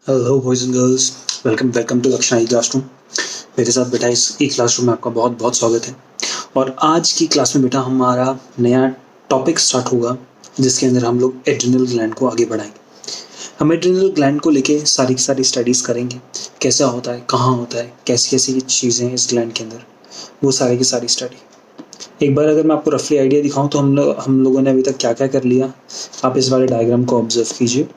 Hello boys and girls, welcome to Lakshan e classroom. मेरे साथ बेटा इस ई क्लासरूम में आपका बहुत बहुत स्वागत है। और आज की क्लास में बेटा हमारा नया टॉपिक स्टार्ट होगा जिसके अंदर हम लोग एड्रिनल ग्लैंड को आगे बढ़ाएंगे। हम एड्रिनल ग्लैंड को लेके सारी की सारी स्टडीज़ करेंगे, कैसा होता है, कहाँ होता है, कैसी कैसी चीज़ें हैं इस ग्लैंड के अंदर, वो सारी की सारी स्टडी। एक बार अगर मैं आपको रफली आइडिया दिखाऊं तो हम लोगों ने अभी तक क्या क्या कर लिया, आप इस वाले डायग्राम को ऑब्जर्व कीजिए।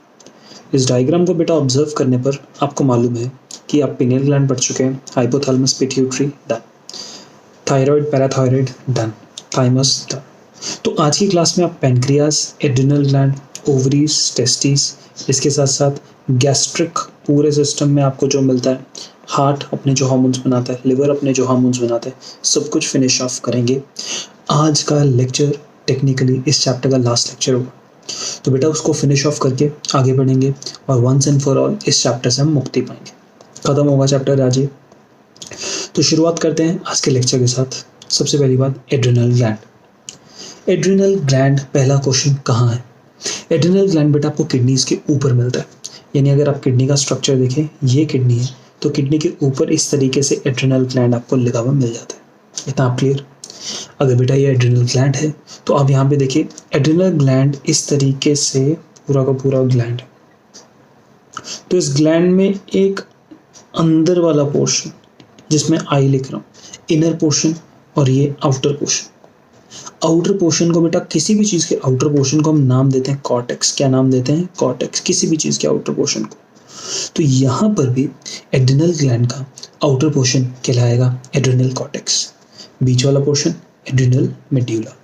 इस डायग्राम को बेटा ऑब्जर्व करने पर आपको मालूम है कि आप पिनियल ग्लैंड पढ़ चुके हैं, hypothalamus pituitary done, thyroid parathyroid done, thymus done. तो आज की क्लास में आप pancreas, adrenal gland, ovaries, testis, इसके साथ साथ गैस्ट्रिक पूरे सिस्टम में आपको जो मिलता है, हार्ट अपने जो हार्मोन्स बनाता है, लिवर अपने जो हार्मोन्स बनाता है, सब कुछ फिनिश ऑफ करेंगे। आज का लेक्चर टेक्निकली इस चैप्टर का लास्ट लेक्चर होगा, तो बेटा उसको फिनिश ऑफ करके आगे बढ़ेंगे और वंस एंड फॉर ऑल इस चैप्टर से हम मुक्ति पाएंगे। खत्म होगा चैप्टर आज ही। तो शुरुआत करते हैं आज के लेक्चर के साथ। सबसे पहली बात, एड्रिनल ग्लैंड। एड्रिनल ग्लैंड, पहला क्वेश्चन कहाँ है? एड्रिनल ग्लैंड बेटा आपको किडनीज के ऊपर मिलता है, यानी अगर आप किडनी का स्ट्रक्चर देखें, ये किडनी है, तो किडनी के ऊपर इस तरीके से एड्रिनल ग्लैंड आपको लिखा हुआ मिल जाता है। इतना आप क्लियर? अगर बेटा ये एड्रिनल ग्लैंड है तो आप यहाँ पे देखिए, एड्रिनल ग्लैंड इस तरीके से पूरा का पूरा ग्लैंड है। तो इस ग्लैंड में एक अंदर वाला पोर्शन जिसमें आई लिख रहा हूँ, इनर पोर्शन, और ये आउटर पोर्शन। आउटर पोर्शन को बेटा, किसी भी चीज़ के आउटर पोर्शन को हम नाम देते हैं कॉर्टेक्स। क्या नाम देते हैं? कॉर्टेक्स, किसी भी चीज़ के आउटर पोर्शन को। तो यहाँ पर भी एड्रिनल ग्लैंड का आउटर पोर्शन कहलाएगा एड्रिनल कॉर्टेक्स, बीच वाला पोर्शन एड्रिनल मेड्यूला।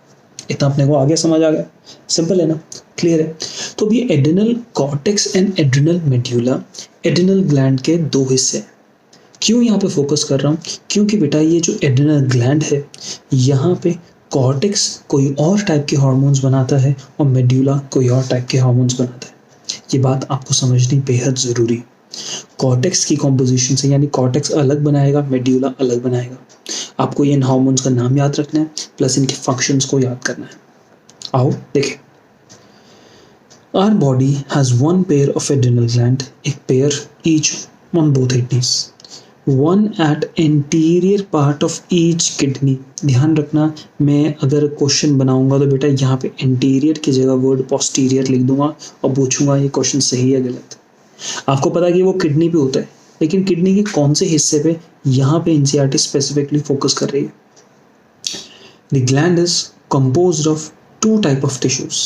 इतना अपने को आगे समझ आ गया? सिंपल है ना, क्लियर है? तो भी adrenal cortex and adrenal medulla adrenal gland के दो हिस्से हैं। क्यों यहाँ पे फोकस कर रहा हूँ? क्योंकि बेटा ये जो एड्रिनल ग्लैंड है, यहाँ पे कॉर्टेक्स कोई और टाइप के हार्मोन्स बनाता है और मेड्यूला कोई और टाइप के हार्मोन्स बनाता है। ये बात आपको समझनी बेहद ज़रूरी है। कॉर्टेक्स की कॉम्पोजिशन से, यानी कॉर्टेक्स अलग बनाएगा, मेड्यूला अलग बनाएगा। आपको इन हार्मोन्स का नाम याद रखना है, प्लस इनके फंक्शंस को याद करना है। आओ देखें। Our body has one pair of adrenal gland, एक pair each on both kidneys, one at anterior part of each kidney। ध्यान रखना, मैं अगर क्वेश्चन बनाऊंगा तो बेटा यहाँ पे anterior की जगह वर्ड posterior लिख दूंगा और पूछूंगा ये क्वेश्चन सही है गलत। आपको पता है कि वो किडनी पे होता है, लेकिन किडनी के कौन से हिस्से पे, यहाँ पे एनसीईआरटी स्पेसिफिकली फोकस कर रही है। The gland is composed of two type of tissues,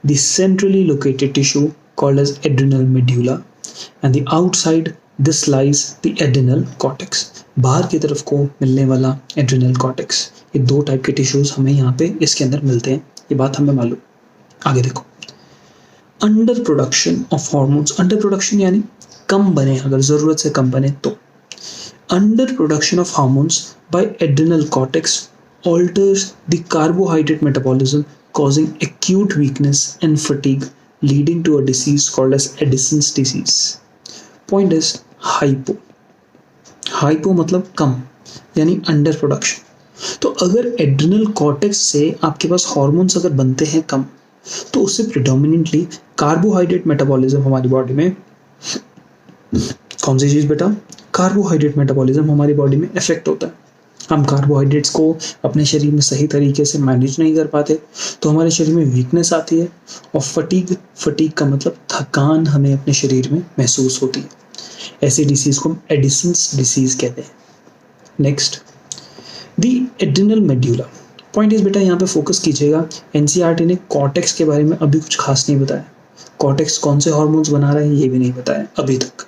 the centrally located tissue called as adrenal medulla and the outside this lies the adrenal cortex. बाहर की तरफ को मिलने वाला एड्रिनल कॉर्टेक्स। ये दो टाइप के टिश्यूज हमें यहाँ पे इसके अंदर मिलते हैं, ये बात हमें मालूम। आगे देखो, under production of hormones. Under production यानी कम बने, अगर जरूरत से कम बने तो। Under production of hormones by adrenal cortex alters the carbohydrate metabolism, causing acute weakness and fatigue, leading to a disease called as Addison's disease. Point is hypo. Hypo मतलब कम, यानी अंडर प्रोडक्शन। तो अगर एड्रिनल कॉर्टेक्स से आपके पास hormones अगर बनते हैं कम, तो उससे प्रिडोमिनेंटली कार्बोहाइड्रेट मेटाबॉलिज्म हमारी बॉडी में, कौन सी चीज़ बेटा? कार्बोहाइड्रेट मेटाबॉलिज्म हमारी बॉडी में इफेक्ट होता है। हम कार्बोहाइड्रेट्स को अपने शरीर में सही तरीके से मैनेज नहीं कर पाते, तो हमारे शरीर में वीकनेस आती है और फटीग का मतलब थकान हमें अपने शरीर में महसूस होती है। ऐसे डिसीज को एडिसन्स डिसीज कहते हैं। Next, the adrenal medulla. Point is बेटा, यहाँ पे फोकस कीजिएगा, एनसीईआरटी ने कॉर्टेक्स के बारे में अभी कुछ खास नहीं बताया। कॉर्टेक्स कौन से हार्मोन्स बना रहा है ये भी नहीं बताया अभी तक।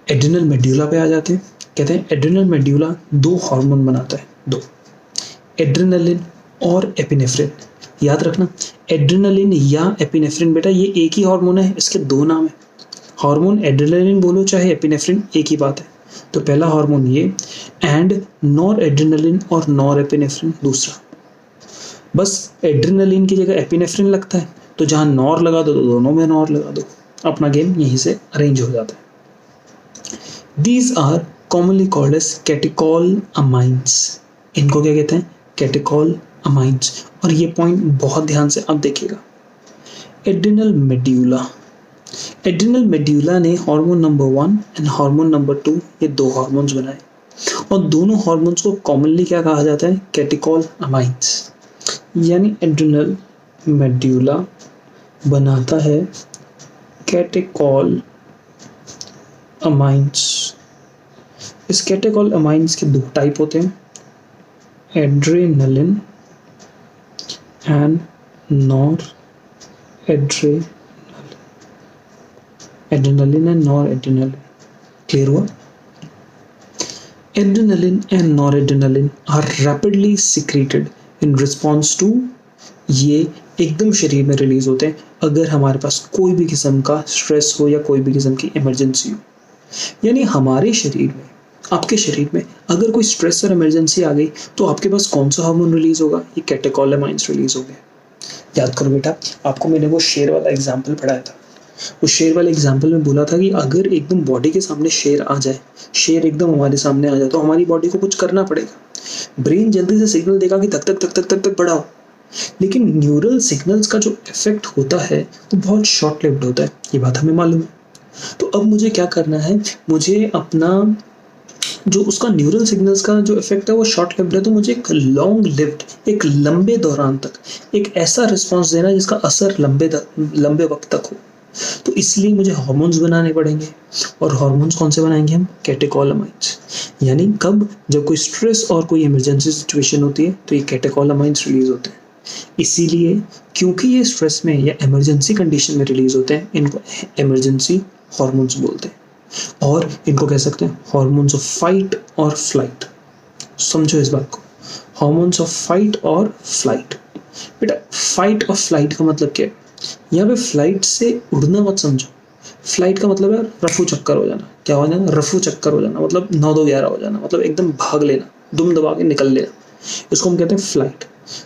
एड्रिनल मेड्यूला पे आ जाते हैं। कहते हैं एड्रिनल मेड्यूला दो हार्मोन बनाता है, दो, एड्रिनलिन और एपिनेफ्रिन। याद रखना, एड्रिनलिन या एपिनेफ्रिन बेटा ये एक ही हार्मोन है, इसके दो नाम है। हार्मोन एड्रिनलिन बोलो चाहे एपिनेफ्रिन, एक ही बात है। तो पहला हार्मोन ये, एंड नॉर एड्रिनलिन और नॉर एपिनेफ्रिन दूसरा। बस एड्रिनलिन की जगह एपिनेफ्रिन लगता है, तो जहाँ नॉर लगा दो तो दोनों में नॉर लगा दो, अपना गेम यहीं से अरेंज हो जाता है। These are commonly called as कैटेकोलअमाइंस। इनको क्या कहते हैं? कैटेकोलअमाइंस। और ये पॉइंट बहुत ध्यान से आप देखिएगा। एड्रिनल मेड्यूला, एड्रिनल मेड्यूला ने hormone number 1 and hormone number 2 ये दो हार्मोन्स बनाए और दोनों हार्मोन्स को कॉमनली क्या कहा जाता है? कैटेकोलअमाइन्स। यानी एड्रिनल मेड्यूला बनाता है कैटेकोलअमाइन्स। इस कैटेकोलअमाइन्स के दो टाइप होते हैं, adrenaline and noradrenaline. Adrenaline and noradrenaline, clear हुआ? Adrenaline and noradrenaline are rapidly secreted in response to, ये एकदम शरीर में रिलीज होते हैं अगर हमारे पास कोई भी किस्म का स्ट्रेस हो या कोई भी किस्म की इमरजेंसी हो। यानी हमारे शरीर में, आपके शरीर में अगर कोई स्ट्रेस और इमरजेंसी आ गई तो आपके पास कौन सा हार्मोन रिलीज होगा? ये कैटेकोलअमाइन्स रिलीज हो गए। याद करो बेटा, आपको मैंने वो शेर वाला एग्जाम्पल पढ़ाया था। उस शेर वाले एग्जाम्पल में बोला था कि अगर एकदम बॉडी के सामने शेर आ जाए, शेर एकदम हमारे सामने आ जाए तो हमारी बॉडी को कुछ करना पड़ेगा। ब्रेन जल्दी से सिग्नल देगा कि तक तक तक तक तक तक बढ़ाओ, लेकिन न्यूरल सिग्नल्स का जो इफेक्ट होता है वो बहुत शॉर्ट लिव्ड होता है, ये बात हमें मालूम है। तो अब मुझे क्या करना है? मुझे अपना जो उसका न्यूरल सिग्नल्स का जो इफेक्ट है वो शॉर्ट लिव्ड है, तो मुझे एक लॉन्ग लिव्ड, एक लंबे दौरान तक एक ऐसा रिस्पॉन्स देना जिसका असर लंबे वक्त तक हो। तो इसलिए मुझे हार्मोन्स बनाने पड़ेंगे, और हार्मोन्स कौन से बनाएंगे हम? कैटेकोलअमाइन्स। यानी कब? जब कोई स्ट्रेस और कोई इमरजेंसी सिचुएशन होती है तो ये कैटेकोलअमाइन्स रिलीज होते हैं। इसीलिए क्योंकि ये स्ट्रेस में या इमरजेंसी कंडीशन में रिलीज होते हैं, इनको इमरजेंसी हार्मोन्स बोलते हैं, और इनको कह सकते हैं हार्मोन्स ऑफ फाइट और फ्लाइट। समझो इस बात को, हार्मोन्स ऑफ फाइट और फ्लाइट। बेटा फाइट और फ्लाइट का मतलब क्या है? यहाँ पे फ्लाइट से उड़ना मत समझो। फ्लाइट का मतलब है रफू चक्कर हो जाना। क्या हो जाना? रफू चक्कर हो जाना, मतलब 9-2-11 हो जाना, मतलब एकदम भाग लेना, दुम दबा के निकल लेना, इसको हम कहते हैं फ्लाइट।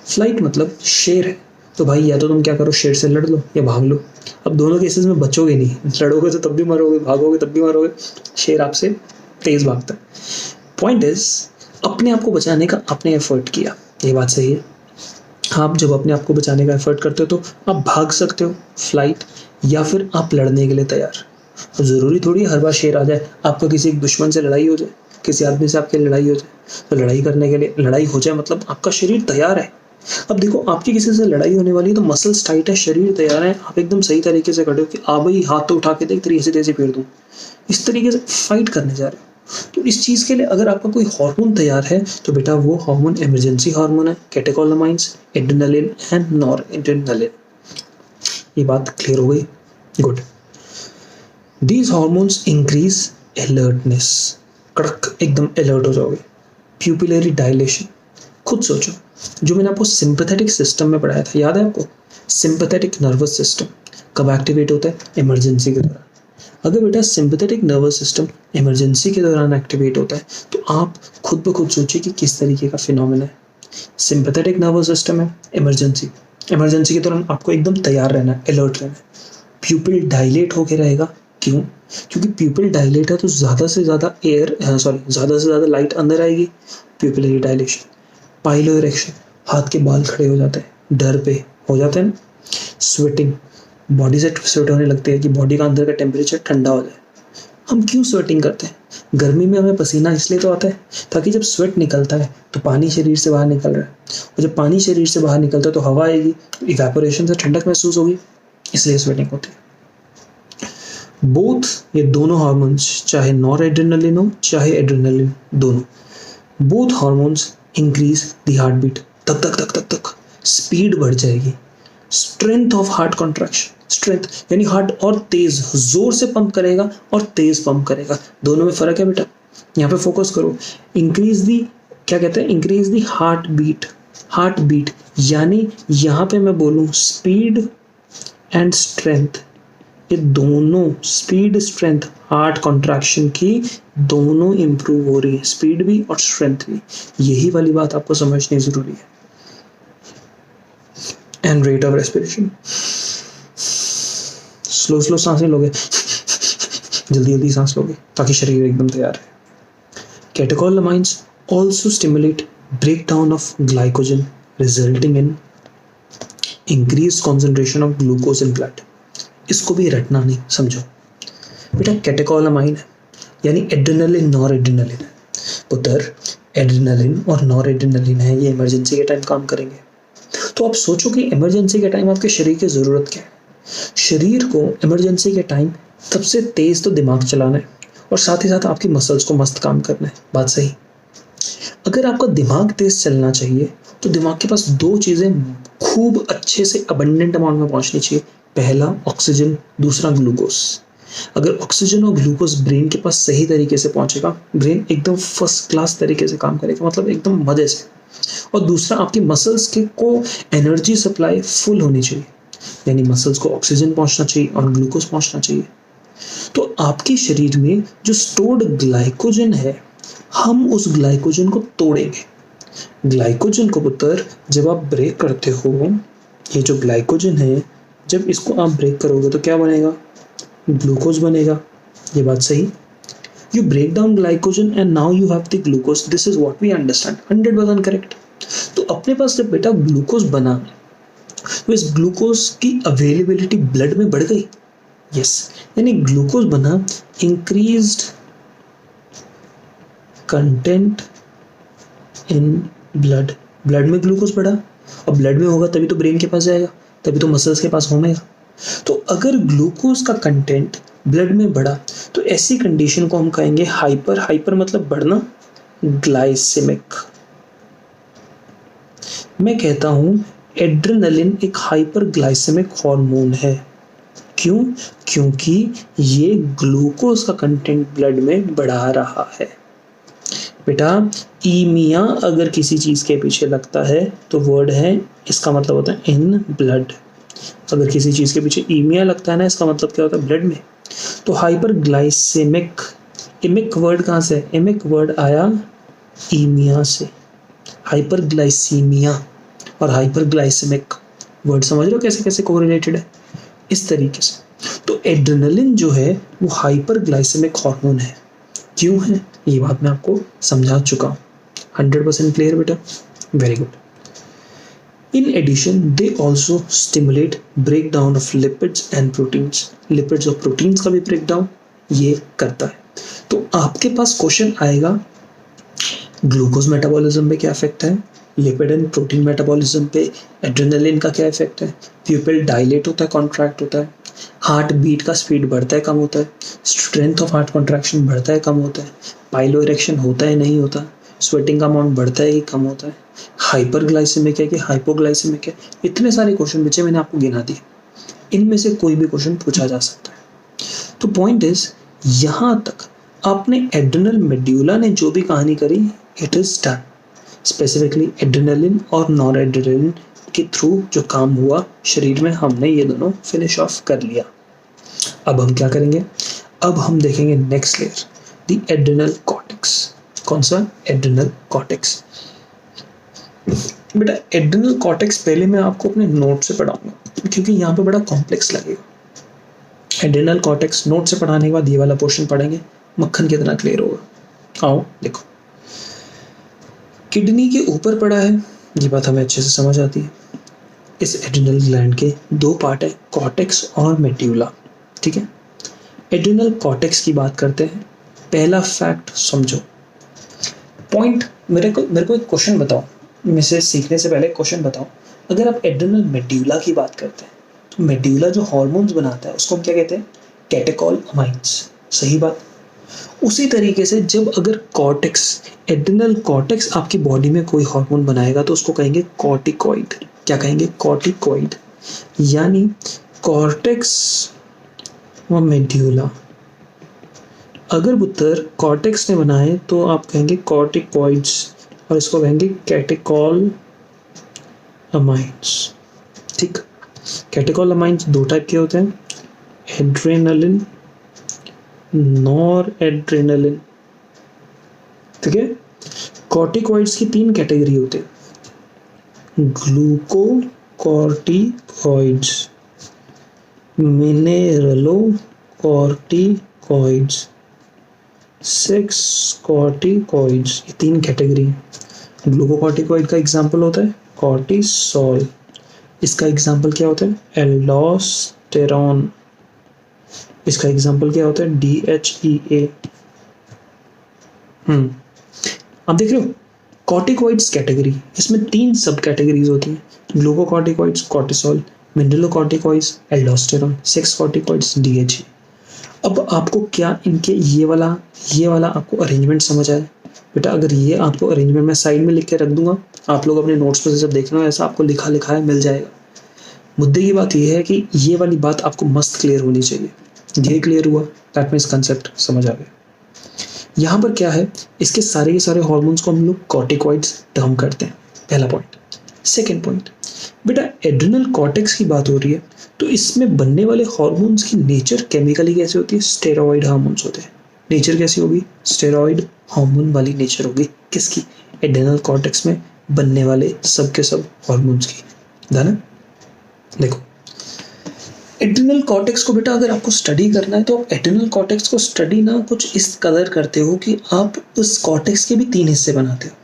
फ्लाइट मतलब शेर है, तो भाई या तो तुम क्या करो, शेर से लड़ लो या भाग लो। अब दोनों केसेस में बचोगे नहीं, लड़ोगे तो तब भी मरोगे, भागोगे तब भी मरोगे, शेर आपसे तेज भागता है। पॉइंट इज, अपने आप को बचाने का आपने एफर्ट किया, ये बात सही है। आप जब अपने आप को बचाने का एफर्ट करते हो तो आप भाग सकते हो, फ्लाइट, या फिर आप लड़ने के लिए तैयार। अब ज़रूरी थोड़ी हर बार शेर आ जाए, आपका किसी एक दुश्मन से लड़ाई हो जाए, किसी आदमी से आपकी लड़ाई हो जाए, तो लड़ाई करने के लिए लड़ाई हो जाए मतलब आपका शरीर तैयार है। अब देखो, आपकी किसी से लड़ाई होने वाली है तो मसल्स टाइट है, शरीर तैयार है, आप एकदम सही तरीके से खड़े हो कि भाई हाथ तो उठा के देख, तेजी तेजी फेर दूँ, इस तरीके से फाइट करने जा रहे हो। तो इस चीज़ के लिए अगर आपका कोई हार्मोन तैयार है तो बेटा वो हार्मोन इमरजेंसी हार्मोन है, कैटेकोलअमाइन्स, एड्रेनलिन एंड नॉरएड्रेनलिन। ये बात क्लियर हो गई? Good. These hormones increase alertness, कड़क एकदम अलर्ट हो जाओगे। प्यूपिलरी डायलेशन, खुद सोचो, जो मैंने आपको सिंपैथेटिक सिस्टम में पढ़ाया था, याद है आपको? सिंपैथेटिक नर्वस सिस्टम कब एक्टिवेट होता है? इमरजेंसी के दौरान। अगर बेटा सिंपैथेटिक नर्वस सिस्टम इमरजेंसी के दौरान एक्टिवेट होता है तो आप खुद ब खुद सोचिए कि किस तरीके का फिनोमेना है। सिंपैथेटिक नर्वस सिस्टम है, इमरजेंसी के दौरान आपको एकदम तैयार रहना है, अलर्ट रहना है। प्यूपिल डायलेट होके रहेगा, क्यों? क्योंकि प्यूपिल डायलेट है तो ज़्यादा से ज़्यादा लाइट अंदर आएगी, प्यूपिलरी डायलेशन। पाइलो इरेक्शन, हाथ के बाल खड़े हो जाते हैं, डर पे हो जाते हैं ना। स्वेटिंग, बॉडी से स्वेट होने लगती है कि बॉडी का अंदर का टेम्परेचर ठंडा हो जाए। हम क्यों स्वेटिंग करते हैं? गर्मी में हमें पसीना इसलिए तो आता है ताकि जब स्वेट निकलता है तो पानी शरीर से बाहर निकल रहा है, और जब पानी शरीर से बाहर निकलता है तो हवा आएगी, इवेपोरेशन से ठंडक महसूस होगी, इसलिए स्वेटिंग होती है। बोथ, ये दोनों हार्मोन्स, चाहे नॉरएड्रेनलिन हो चाहे एड्रेनलिन, दोनों, both hormones increase the heart beat, तक तक तक तक तक स्पीड बढ़ जाएगी। Strength of heart contraction, strength यानी हार्ट और तेज, जोर से पंप करेगा और तेज पंप करेगा, दोनों में फर्क है बेटा, यहाँ पे फोकस करो। इंक्रीज दी, क्या कहते हैं? इंक्रीज दी हार्ट बीट, यानी यहाँ पे मैं बोलूँ स्पीड एंड स्ट्रेंथ, ये दोनों, स्पीड स्ट्रेंथ हार्ट कॉन्ट्रैक्शन की दोनों इंप्रूव हो रही है, स्पीड भी और स्ट्रेंथ भी। यही वाली बात आपको समझनी जरूरी है। And rate of respiration, slow सांसें लोगे, जल्दी सांस लोगे ताकि शरीर एकदम तैयार है। कैटेकोलअमाइन्स also stimulate breakdown of glycogen resulting in increased concentration of glucose in blood. इसको भी रटना नहीं, समझो बेटा। कैटेकोलामाइन है यानी एड्रेनलिन नॉर एड्रेनलिन है पुत्र। एड्रेनलिन और नॉर एड्रेनलिन है, ये इमरजेंसी के टाइम काम करेंगे। तो आप सोचो कि इमरजेंसी के टाइम आपके शरीर की ज़रूरत क्या है। शरीर को इमरजेंसी के टाइम सबसे तेज़ तो दिमाग चलाना है और साथ ही साथ आपकी मसल्स को मस्त काम करना है। बात सही। अगर आपका दिमाग तेज़ चलना चाहिए तो दिमाग के पास दो चीज़ें खूब अच्छे से अबंडेंट अमाउंट में पहुंचनी चाहिए। पहला ऑक्सीजन, दूसरा ग्लूकोज। अगर ऑक्सीजन और ग्लूकोज ब्रेन के पास सही तरीके से पहुंचेगा, ब्रेन एकदम फर्स्ट क्लास तरीके से काम करेगा, मतलब एकदम मजे से। और दूसरा, आपकी मसल्स के को एनर्जी सप्लाई फुल होनी चाहिए, यानी मसल्स को ऑक्सीजन पहुंचना चाहिए और ग्लूकोज पहुंचना चाहिए। तो आपके शरीर में जो स्टोर्ड ग्लाइकोजन है, हम उस ग्लाइकोजन को तोड़ेंगे। ग्लाइकोजन को पुत्र जब आप ब्रेक करते हो, ये जो ग्लाइकोजन है जब इसको आप ब्रेक करोगे तो क्या बनेगा? ग्लूकोज बनेगा। ये बात सही। You break down glycogen and now you have the glucose. This is what we understand. 100% correct. तो अपने पास जब बेटा ग्लूकोज बना तो इस ग्लूकोज की अवेलेबिलिटी ब्लड में बढ़ गई। यस, यानी ग्लूकोज बना, increased content in blood. Blood में ग्लूकोज बढ़ा और ब्लड में होगा तभी तो ब्रेन के पास जाएगा, तभी तो मसल्स के पास होगा। तो अगर ग्लूकोज का कंटेंट ब्लड में बढ़ा तो ऐसी कंडीशन को हम कहेंगे हाइपर। हाइपर मतलब बढ़ना, ग्लाइसेमिक। मैं कहता हूं एड्रेनलिन एक हाइपर ग्लाइसेमिक हार्मोन है। क्यों? क्योंकि ये ग्लूकोज का कंटेंट ब्लड में बढ़ा रहा है। बेटा ईमिया अगर किसी चीज के पीछे लगता है तो वर्ड है, इसका मतलब होता है इन ब्लड। अगर किसी चीज के पीछे ईमिया लगता है ना, इसका मतलब क्या होता है? ब्लड में। तो हाइपर ग्लाइसेमिक, इमिक वर्ड कहाँ से है? इमिक वर्ड आया ईमिया से। हाइपर ग्लाइसीमिया और हाइपर ग्लाइसेमिक वर्ड समझ रहे हो कैसे कैसे कोरिलेटेड है? इस तरीके से। तो एड्रेनलिन जो है वो हाइपर ग्लाइसेमिक हार्मोन है। क्यों है ये बात मैं आपको समझा चुका हूँ। 100% क्लियर बेटा? Very good. In addition, they also stimulate breakdown of lipids and proteins. Lipids और proteins का भी breakdown ये करता है। तो आपके पास क्वेश्चन आएगा ग्लूकोज मेटाबॉलिज्म पे क्या इफेक्ट है, लिपिड एंड प्रोटीन मेटाबॉलिज्म पे एड्रेनलिन का क्या इफेक्ट है, प्यूपिल डायलेट होता है, कॉन्ट्रैक्ट होता है, हार्ट बीट का स्पीड बढ़ता है कम होता है, स्ट्रेंथ ऑफ हार्ट कॉन्ट्रैक्शन बढ़ता है कम होता है, पाइलो इरेक्शन होता है नहीं होता, स्वेटिंग का अमाउंट बढ़ता है कि कम होता है, हाइपर ग्लाइसेमिक है कि हाइपोग्लाइसेमिक है। इतने सारे क्वेश्चन बच्चे मैंने आपको गिना दिए, इनमें से कोई भी क्वेश्चन पूछा जा सकता है। तो पॉइंट इज, यहाँ तक आपने एड्रेनल मेड्यूला ने जो भी कहानी करी, it is done. Specifically adrenaline और नॉर एड्रेनलिन के थ्रू जो काम हुआ शरीर में, हमने ये दोनों फिनिश ऑफ कर लिया। अब हम क्या करेंगे? अब हम देखेंगे next layer, the adrenal cortex. कौन सा? Adrenal cortex. बेटा एड्रेनल कॉर्टेक्स पहले मैं आपको अपने नोट से पढ़ाऊंगा क्योंकि यहाँ पे बड़ा कॉम्प्लेक्स लगेगा। एड्रेनल कॉर्टेक्स नोट से पढ़ाने के बाद ये वाला पोर्शन पढ़ेंगे, मक्खन कितना क्लियर होगा। आओ देखो, किडनी के ऊपर पड़ा है, ये बात हमें अच्छे से समझ आती है। इस एड्रेनल ग्लैंड के दो पार्ट है, कॉर्टेक्स और मेड्यूला। ठीक है, एड्रेनल कॉर्टेक्स की बात करते हैं। पहला फैक्ट समझो, पॉइंट। मेरे को एक क्वेश्चन बताओ, मुझसे सीखने से पहले क्वेश्चन बताओ। अगर आप एड्रेनल मेड्यूला की बात करते हैं तो मेड्यूला जो हार्मोन्स बनाता है उसको हम क्या कहते हैं? कैटेकोलामाइन्स। सही बात। उसी तरीके से जब अगर कॉर्टेक्स, एड्रेनल कॉर्टेक्स आपकी बॉडी में कोई हार्मोन बनाएगा तो उसको कहेंगे कॉर्टिकॉइड। क्या कहेंगे? कॉर्टिकॉइड। यानी कॉर्टेक्स व मेड्यूला अगर पुत्र कॉर्टेक्स ने बनाए तो आप कहेंगे कॉर्टिकॉइड्स और इसको कहेंगे कैटेकोलामाइन्स। ठीक, कैटेकोलामाइन्स दो टाइप के होते हैं, एड्रेनलिन, नॉर एड्रेनलिन। ठीक है, कॉर्टिकॉइड्स की तीन कैटेगरी होते हैं, ग्लूकोकॉर्टिकॉइड्स, मिनेरलोकॉर्टिकॉइड्स, सेक्स कॉर्टिकॉइड्स। ये तीन कैटेगरी है। ग्लूकोकॉर्टिकॉइड का एग्जाम्पल होता है कॉर्टिसोल। इसका एग्जाम्पल क्या होता है? एल्डोस्टेरॉन। इसका एग्जाम्पल क्या होता है, DHEA। आप देख रहे हो कॉर्टिकॉइड्स कैटेगरी, इसमें 3 सब कैटेगरीज होती हैं, glucocorticoids, cortisol, mineralocorticoids, aldosterone, sex corticoids, DHE। अब आपको क्या इनके ये वाला आपको अरेंजमेंट समझ आया बेटा? अगर ये आपको अरेंजमेंट मैं साइड में लिख के रख दूंगा, आप लोग अपने नोट्स पर जब देखना हो ऐसा आपको लिखा लिखा है मिल जाएगा। मुद्दे की बात ये है कि ये वाली बात आपको मस्त क्लियर होनी चाहिए। ये क्लियर हुआ, दैट मीन्स कंसेप्ट समझ आ गया। यहाँ पर क्या है, इसके सारे के सारे हॉर्मोन्स को हम लोग कॉर्टिकॉइड्स टर्म करते हैं, पहला पॉइंट। सेकेंड पॉइंट, बेटा एड्रिनल कॉर्टेक्स की बात हो रही है, तो इसमें बनने वाले हॉर्मोन्स की नेचर केमिकली कैसे होती है, स्टेरॉइड हार्मोन्स होते हैं। नेचर कैसी होगी, स्टेरॉइड हार्मोन वाली नेचर होगी। किसकी, एड्रिनल कॉर्टेक्स में बनने वाले सब के सब हॉर्मोन्स की। ध्यान देखो, एड्रिनल कॉर्टेक्स को बेटा अगर आपको स्टडी करना है तो आप एड्रिनल कॉर्टेक्स को स्टडी ना कुछ इस कदर करते हो कि आप उस कॉर्टेक्स के भी 3 हिस्से बनाते हो।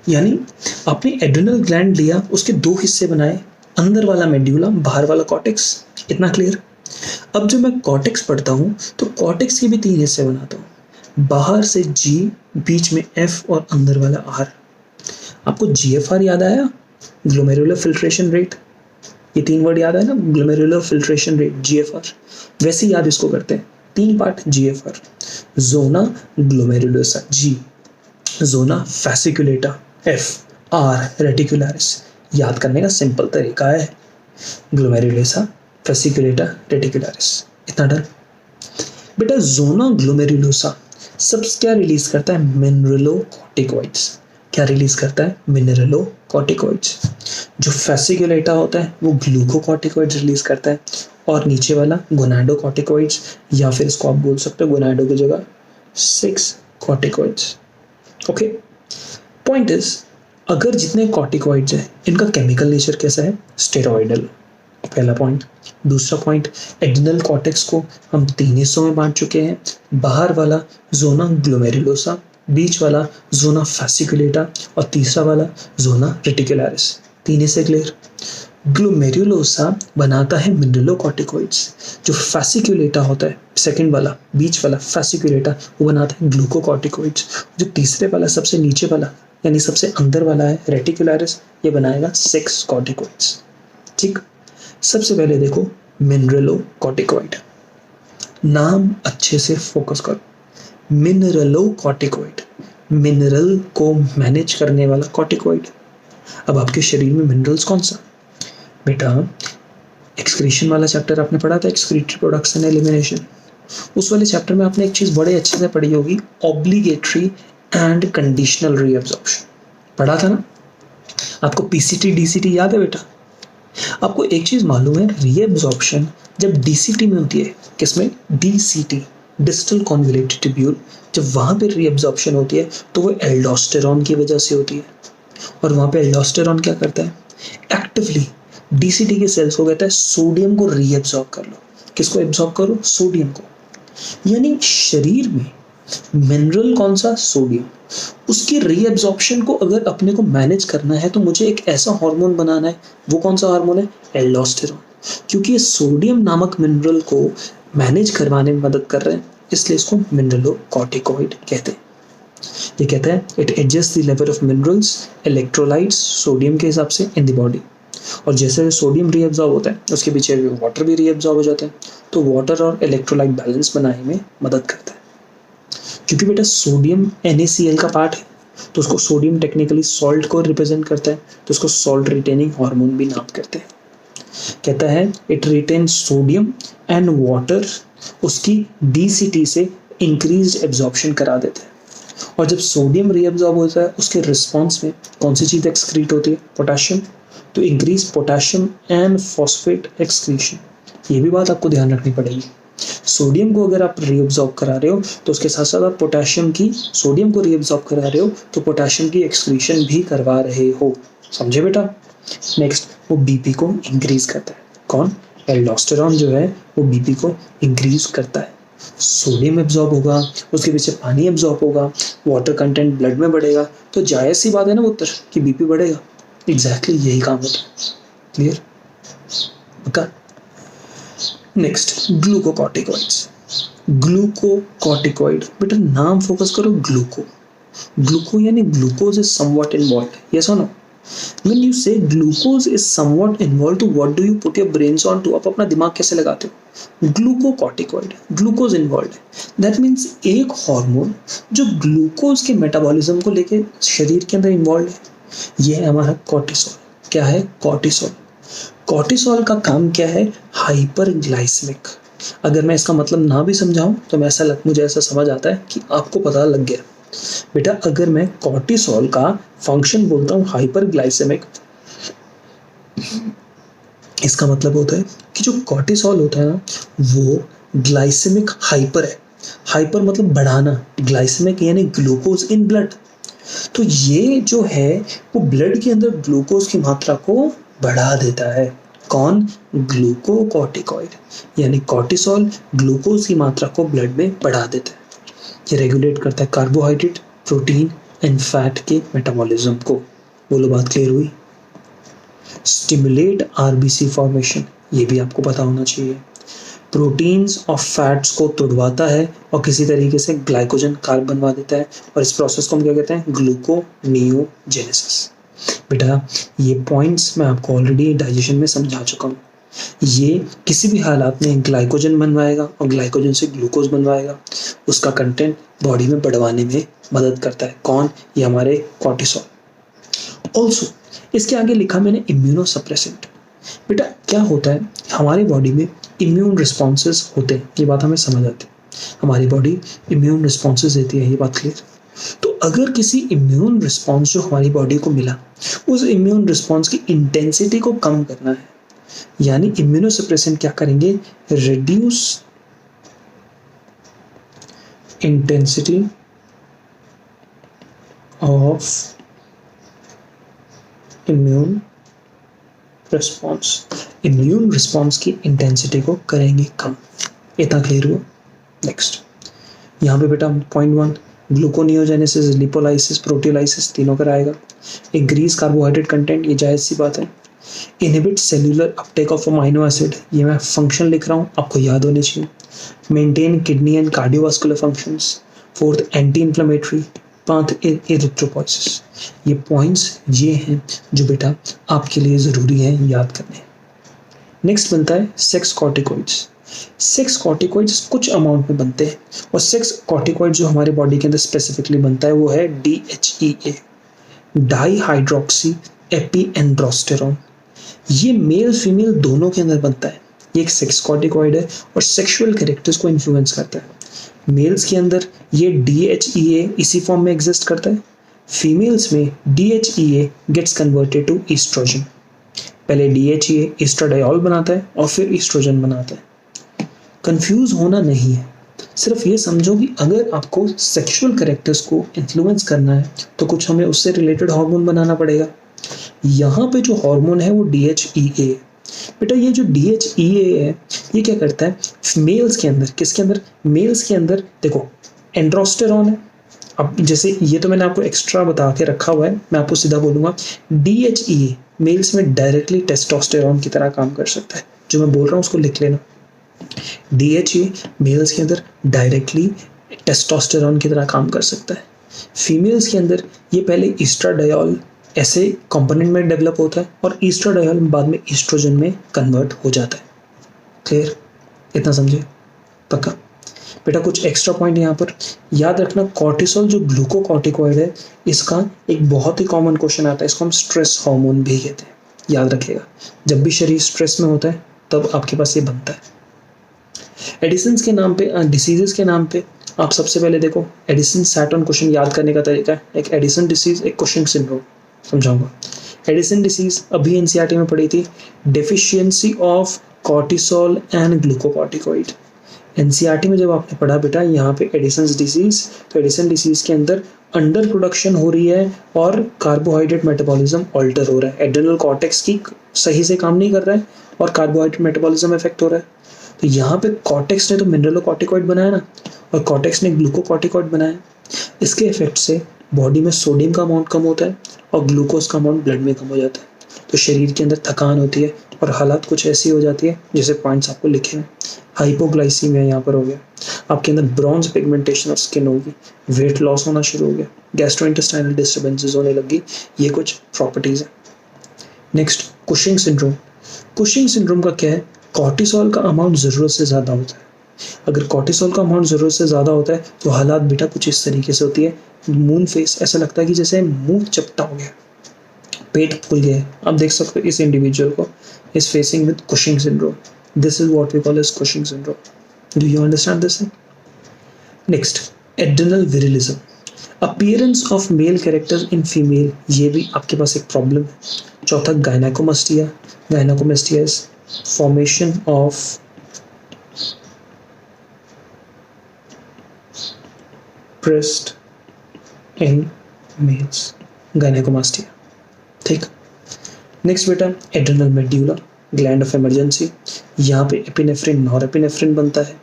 यानी आपने एड्रिनल ग्लैंड लिया, उसके 2 हिस्से बनाए, अंदर वाला मेड्यूला, बाहर वाला कॉर्टेक्स। इतना क्लियर? अब जब मैं कॉर्टेक्स पढ़ता हूँ तो कॉर्टेक्स के भी 3 हिस्से बनाता हूँ, बाहर से G, बीच में F और अंदर वाला R। आपको GFR याद आया, ग्लोमेरुलर फिल्ट्रेशन रेट, ये 3 वर्ड याद है ना, ग्लोमेरुलर फिल्ट्रेशन रेट, GFR। वैसे याद इसको करते हैं, 3 part GFR, zona glomerulosa G, zona fasciculata F, R reticularis. याद करने का सिंपल तरीका है, ग्लोमेरुलोसा फैसिकुलेटा रेटिकुलरिस। इतना डर बेटा। जोना ग्लोमेरुलोसा सबसे क्या रिलीज करता है, मिनरलोकॉर्टिकॉइड्स। क्या रिलीज करता है, मिनरलोकॉर्टिकॉइड्स। जो फैसिकुलेटा होता है वो ग्लूकोकॉर्टिकॉइड्स रिलीज करता है, और नीचे वाला गोनाडोकॉर्टिकॉइड्स, या फिर इसको आप बोल सकते हो गोनाडो की जगह 6 कॉर्टिकॉइड्स। ओके, पॉइंट इज, अगर जितने कॉर्टिकॉइड्स हैं इनका केमिकल नेचर कैसा है, स्टेरॉइडल। पहला पॉइंट। दूसरा पॉइंट, एड्रिनल कॉर्टेक्स को हम 3 हिस्सों में बांट चुके हैं, बाहर वाला जोना ग्लोमेरुलोसा, बीच वाला जोना फैसिकुलेटा, और तीसरा वाला जोना रेटिकुलरिस। 3 हिस्से क्लियर? ग्लोमेरुलोसा बनाता है मिनरलोकॉर्टिकॉइड्स, जो फैसिकुलेटा होता है सेकंड वाला, बीच वाला फैसिकुलेटा, वो बनाता है ग्लूकोकॉर्टिकॉइड्स। जो तीसरे वाला सबसे नीचे वाला यानी सबसे अंदर वाला है रेटिकुलरिस, ये बनाएगा 6 कॉर्टिकॉइड्स। ठीक, सबसे पहले देखो मिनरलोकॉर्टिकॉइड, नाम अच्छे से फोकस करो। मिनरलोकॉर्टिकॉइड, मिनरल को मैनेज करने वाला कॉर्टिकॉइड। अब आपके शरीर में मिनरल्स कौन सा बेटा, एक्सक्रीशन वाला चैप्टर आपने पढ़ा था, एक्सक्रीटरी प्रोडक्शन एलिमिनेशन। उस वाले चैप्टर में आपने एक चीज बड़े अच्छे से पढ़ी होगी, ऑब्लिगेटरी एंड कंडीशनल रीअब्जॉर्प्शन पढ़ा था ना। आपको PCT DCT याद है बेटा? आपको एक चीज मालूम है, रीअब्जॉर्प्शन जब DCT में होती है, किसमें, DCT डिस्टल कॉन्वोल्यूटेड ट्यूब्यूल, जब वहां पे रीअब्जॉर्प्शन होती है तो वो एल्डोस्टेरॉन की वजह से होती है। और वहां पे एल्डोस्टेरॉन क्या करता है, एक्टिवली DCT के सेल्स को कहता है सोडियम को रीअब्जॉर्ब कर लो। किसको एब्जॉर्ब करो, सोडियम को। यानी शरीर में मिनरल कौन सा, सोडियम, उसकी रीअब्जॉर्प्शन को अगर अपने को मैनेज करना है तो मुझे एक ऐसा हार्मोन बनाना है। वो कौन सा हार्मोन है, एल्डोस्टेरॉन। क्योंकि ये सोडियम नामक मिनरल को मैनेज करवाने में मदद कर रहे हैं, इसलिए इसको मिनरलोकॉर्टिकॉइड कहते हैं। ये कहता है it adjust the level of minerals, electrolytes sodium के हिसाब से इन द बॉडी। और जैसे सोडियम रीअब्जॉर्ब होता है उसके पीछे वाटर भी रीअब्जॉर्ब हो जाता है, तो वाटर और इलेक्ट्रोलाइट बैलेंस बनाने में मदद करता है। क्योंकि बेटा सोडियम NaCl का पार्ट है, तो उसको सोडियम टेक्निकली सॉल्ट को रिप्रेजेंट करता है, तो उसको सॉल्ट रिटेनिंग हार्मोन भी नाम करते हैं। कहता है it retain sodium and water, उसकी DCT से इंक्रीज्ड एब्जॉर्प्शन करा देता है। और जब सोडियम रीअब्जॉर्ब होता है उसके रिस्पॉन्स में कौन सी चीज़ एक्सक्रीट होती है, पोटेशियम, तो increase potassium and phosphate excretion. ये भी बात आपको ध्यान रखनी पड़ेगी। सोडियम को अगर आप रीअब्जॉर्ब करा रहे हो तो उसके साथ साथ आप पोटेशियम की, सोडियम को रीअब्जॉर्ब करा रहे हो तो पोटेशियम की एक्सक्रीशन भी करवा रहे हो। समझे बेटा? नेक्स्ट, वो BP को इंक्रीज करता है। कौन, एल्डोस्टेरॉन जो है वो BP को इंक्रीज करता है। सोडियम एब्जॉर्ब होगा, उसके पीछे पानी एब्जॉर्ब होगा, वाटर कंटेंट ब्लड में बढ़ेगा, तो जायज़ सी बात है ना उत्तर कि BP बढ़ेगा। एग्जैक्टली यही काम होता है। क्लियर? पक्का? Next glucocorticoids. ग्लूकोकॉर्टिकॉइड, बेटा नाम फोकस करो, ग्लूको। ग्लूको यानी glucose is somewhat involve, yes और no? When you say glucose is somewhat involved, तो what do you put your brains on to? आप अपना दिमाग कैसे लगाते हो? ग्लूकोकॉर्टिकॉइड, ग्लूकोज इन्वॉल्व है। दैट मीन्स एक हार्मोन जो ग्लूकोज के मेटाबॉलिज्म को लेके शरीर के अंदर इन्वॉल्व है, ये है हमारा कॉर्टिसोल। क्या है? कॉर्टिसोल। कॉर्टिसोल का काम क्या है? हाइपरग्लाइसेमिक। अगर मैं इसका मतलब ना भी समझाऊं तो मुझे ऐसा समझ आता है कि आपको पता लग गया। बेटा अगर मैं कॉर्टिसोल का फंक्शन बोलता हूँ हाइपरग्लाइसेमिक, इसका मतलब होता है कि जो कॉर्टिसोल होता है ना, वो ग्लाइसेमिक हाइपर है। हाइपर मतलब बढ़ाना, ग्लाइसेमिक यानी ग्लूकोज इन ब्लड। तो ये जो है वो ब्लड के अंदर ग्लूकोज की मात्रा को बढ़ा देता है। कौन? ग्लूकोकॉर्टिकॉइड, यानी कॉर्टिसोल ग्लूकोज की मात्रा को ब्लड में बढ़ा देता है। ये रेगुलेट करता है कार्बोहाइड्रेट, प्रोटीन एंड फैट के मेटाबॉलिज्म को। बोलो बात क्लियर हुई? स्टिमुलेट आरबीसी फॉर्मेशन, ये भी आपको पता होना चाहिए। प्रोटीन्स और फैट्स को तोड़वाता है और किसी तरीके से ग्लाइकोजन कार्ब बनवा देता है, और इस प्रोसेस को हम क्या कहते हैं? ग्लूकोनियोजेनेसिस। बेटा ये पॉइंट्स मैं आपको ऑलरेडी डाइजेशन में समझा चुका हूँ। ये किसी भी हालात में ग्लाइकोजन बनवाएगा और ग्लाइकोजन से ग्लूकोज बनवाएगा, उसका कंटेंट बॉडी में बढ़वाने में मदद करता है। कौन? ये हमारे कॉर्टिसोल। ऑल्सो इसके आगे लिखा मैंने इम्यूनोसप्रेसेंट। बेटा क्या होता है, हमारी बॉडी में इम्यून रिस्पॉन्सेज होते हैं, ये बात हमें समझ आती है। हमारी बॉडी इम्यून रिस्पॉन्सेज देती है, ये बात क्लियर? तो अगर किसी इम्यून रिस्पॉन्स जो हमारी बॉडी को मिला, उस इम्यून रिस्पॉन्स की इंटेंसिटी को कम करना है, यानी इम्यूनोसप्रेसेंट क्या करेंगे? Reduce intensity of immune response. Immune response की इंटेंसिटी को करेंगे कम। इतना क्लियर हुआ? नेक्स्ट यहाँ पे बेटा पॉइंट 1, ग्लूकोनियोजेनेसिस, लिपोलाइसिस, प्रोटियोलाइसिस तीनों कराएगा। इंक्रीज कार्बोहाइड्रेट कंटेंट, ये जायज़ सी बात है। Inhibit cellular Uptake of amino acid, ये मैं फंक्शन लिख रहा हूँ, आपको याद होने चाहिए। Maintain kidney and cardiovascular functions. 4th anti inflammatory. 5th erythropoiesis. ये पॉइंट्स ये हैं जो बेटा आपके लिए ज़रूरी हैं याद करने। नेक्स्ट बनता है सेक्स कॉर्टिकॉइड्स। सेक्स कॉर्टिकॉइड्स कुछ अमाउंट में बनते हैं, और सेक्स कॉर्टिकॉइड जो हमारे बॉडी के अंदर स्पेसिफिकली बनता है वो है DHEA, डाई हाइड्रोक्सी एपीएंड्रोस्टेरोन। ये मेल फीमेल दोनों के अंदर बनता है। ये एक सेक्स कॉर्टिकॉइड है और सेक्सुअल कैरेक्टर्स को इन्फ्लुएंस करता है। मेल्स के अंदर ये DHEA इसी फॉर्म में एग्जिस्ट करता है। फीमेल्स में DHEA gets converted to estrogen. पहले DHEA एस्ट्राडायोल बनाता है और फिर ईस्ट्रोजन बनाता है। कंफ्यूज होना नहीं है, सिर्फ ये समझो कि अगर आपको सेक्सुअल कैरेक्टर्स को इन्फ्लुएंस करना है तो कुछ हमें उससे रिलेटेड हार्मोन बनाना पड़ेगा। यहाँ पे जो हार्मोन है वो DHEA। बेटा ये जो DHEA है ये क्या करता है मेल्स के अंदर? किसके अंदर? मेल्स के अंदर देखो एंड्रोस्टेरोन है। अब जैसे ये तो मैंने आपको एक्स्ट्रा बता के रखा हुआ है, मैं आपको सीधा बोलूँगा DHEA मेल्स में डायरेक्टली टेस्टोस्टेरोन की तरह काम कर सकता है। जो मैं बोल रहा हूँ उसको लिख लेना। DHEA मेल्स के अंदर डायरेक्टली टेस्टोस्टेरोन की तरह काम कर सकता है। फीमेल्स के अंदर ये पहले एस्ट्राडायोल ऐसे कंपोनेंट में डेवलप होता है और एस्ट्राडायोल बाद में एस्ट्रोजन में कन्वर्ट हो जाता है। क्लियर? इतना समझे? पक्का? बेटा कुछ एक्स्ट्रा पॉइंट यहाँ पर याद रखना। कॉर्टिसोल जो ग्लूकोकॉर्टिकॉइड है, इसका एक बहुत ही कॉमन क्वेश्चन आता है, इसको हम स्ट्रेस हार्मोन भी कहते हैं। याद रखिएगा, जब भी शरीर स्ट्रेस में होता है तब आपके पास ये बनता है। एडिसन्स के नाम पे, डिसीजेस के नाम पे आप सबसे पहले देखो एडिसन सैटर्न क्वेश्चन याद करने का तरीका है। एक एडिसन डिसीज, एक क्वेश्चन सिंड्रोम समझाऊंगा। एडिसन डिसीज अभी एनसीईआरटी में पढ़ी थी, deficiency of cortisol and glucocorticoid. NCERT में जब आपने पढ़ा बेटा यहाँ पे एडिसन डिसीज, तो एडिसन डिसीज के अंदर अंडर प्रोडक्शन हो रही है और कार्बोहाइड्रेट मेटाबॉलिज्म ऑल्टर हो रहा है। एड्रेनल कॉर्टेक्स की सही से काम नहीं कर रहा है और कार्बोहाइड्रेट मेटाबॉलिज्म इफेक्ट हो रहा है। तो यहाँ पे कॉर्टेक्स ने तो मिनरलोकॉर्टिकॉइड बनाया ना, और कॉर्टेक्स ने ग्लूकोकॉर्टिकॉइड बनाया। इसके इफेक्ट से बॉडी में सोडियम का अमाउंट कम होता है और ग्लूकोज का अमाउंट ब्लड में कम हो जाता है। तो शरीर के अंदर थकान होती है और हालात कुछ ऐसी हो जाती है जैसे पॉइंट्स आपको लिखे हैं। हाइपोग्लाइसीमिया यहाँ पर हो गया, आपके अंदर ब्रॉन्ज पिगमेंटेशन ऑफ स्किन होगी, वेट लॉस होना शुरू हो गया, गैस्ट्रोइंटेस्टाइनल डिस्टर्बेंसेस होने लगी। ये कुछ प्रॉपर्टीज हैं। Next, Cushing syndrome. Cushing syndrome का क्या है? कॉर्टिसोल का अमाउंट ज़रूरत से ज़्यादा होता है। अगर कॉर्टिसोल का अमाउंट ज़रूरत से ज़्यादा होता है तो हालात बेटा कुछ इस तरीके से होती है। मून फेस, ऐसा लगता है कि जैसे मुंह चपटा हो गया, पेट फूल गया है। आप देख सकते हो इस इंडिविजुअल को is facing with Cushing syndrome. This is what we call as Cushing syndrome. Do you understand this? Next, adrenal virilism, appearance of male character in female, ये भी आपके पास एक प्रॉब्लम है। चौथा, gynaecomastia. Gynaecomastia is formation of breast in males, gynaecomastia. ठीक। Next बेटा, adrenal medulla, gland of emergency. यहाँ पे एपिनेफ्रिन नॉरएपिनेफ्रिन बनता है।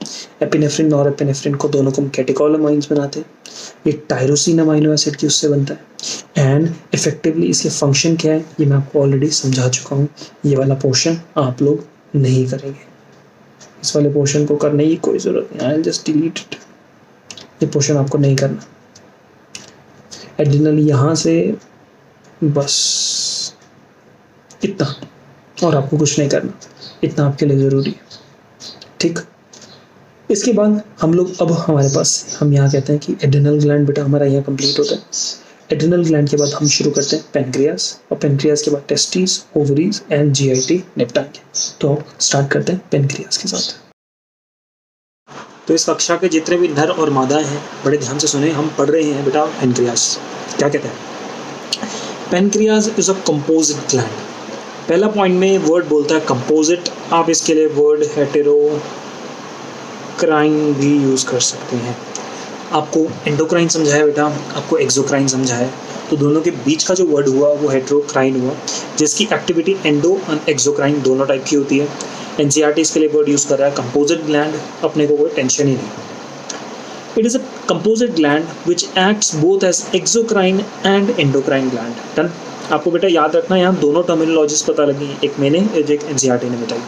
एपिनेफ्रिन नॉरएपिनेफ्रिन को दोनों को कैटेकोलामाइंस बनाते हैं। ये टायरोसिन अमाइनो एसिड की उससे बनता है। एंड इफेक्टिवली इसके फंक्शन क्या है ये मैं आपको ऑलरेडी समझा चुका हूँ। ये वाला पोर्शन आप लोग नहीं करेंगे, इस वाले पोर्शन को करने की कोई ज़रूरत नहीं। I will just delete it. ये पोर्शन आपको नहीं करना। एड्रेनल यहाँ से बस इतना, और आपको कुछ नहीं करना, इतना आपके लिए ज़रूरी है। ठीक। इसके बाद हम लोग अब हमारे पास हम यहाँ कहते हैं कि एड्रेनल ग्लैंड बेटा हमारा यहाँ कंप्लीट होता है। एड्रेनल ग्लैंड के बाद हम शुरू करते हैं पेनक्रियास, और पेनक्रियास के बाद टेस्टिस, ओवरीज एंड जीआईटी निपटाएंगे। तो स्टार्ट करते हैं पेनक्रियास के साथ। तो इस कक्षा के जितने भी नर और मादाएं हैं बड़े ध्यान से सुने, हम पढ़ रहे हैं बेटा पेनक्रियास क्या कहते हैं। Pancreas is a composite gland. पहला पॉइंट में वर्ड बोलता है कंपोजिट, आप इसके लिए वर्ड हेटेरोक्राइन भी यूज़ कर सकते हैं। आपको एंडोक्राइन समझाया बेटा, आपको एक्सोक्राइन समझाया, तो दोनों के बीच का जो वर्ड हुआ वो हेटेरोक्राइन हुआ, जिसकी एक्टिविटी एंडो और एक्सोक्राइन दोनों टाइप की होती है। एनसीईआरटी इसके लिए वर्ड यूज़ कर रहा है कंपोजिट ग्लैंड, अपने को कोई टेंशन ही नहीं। It is a composite gland which acts both as exocrine and endocrine gland. Done. आपको बेटा याद रखना, यहाँ दोनों टर्मिनोलॉजीज पता लगी, एक मैंने एक एनसीईआरटी ने बताई।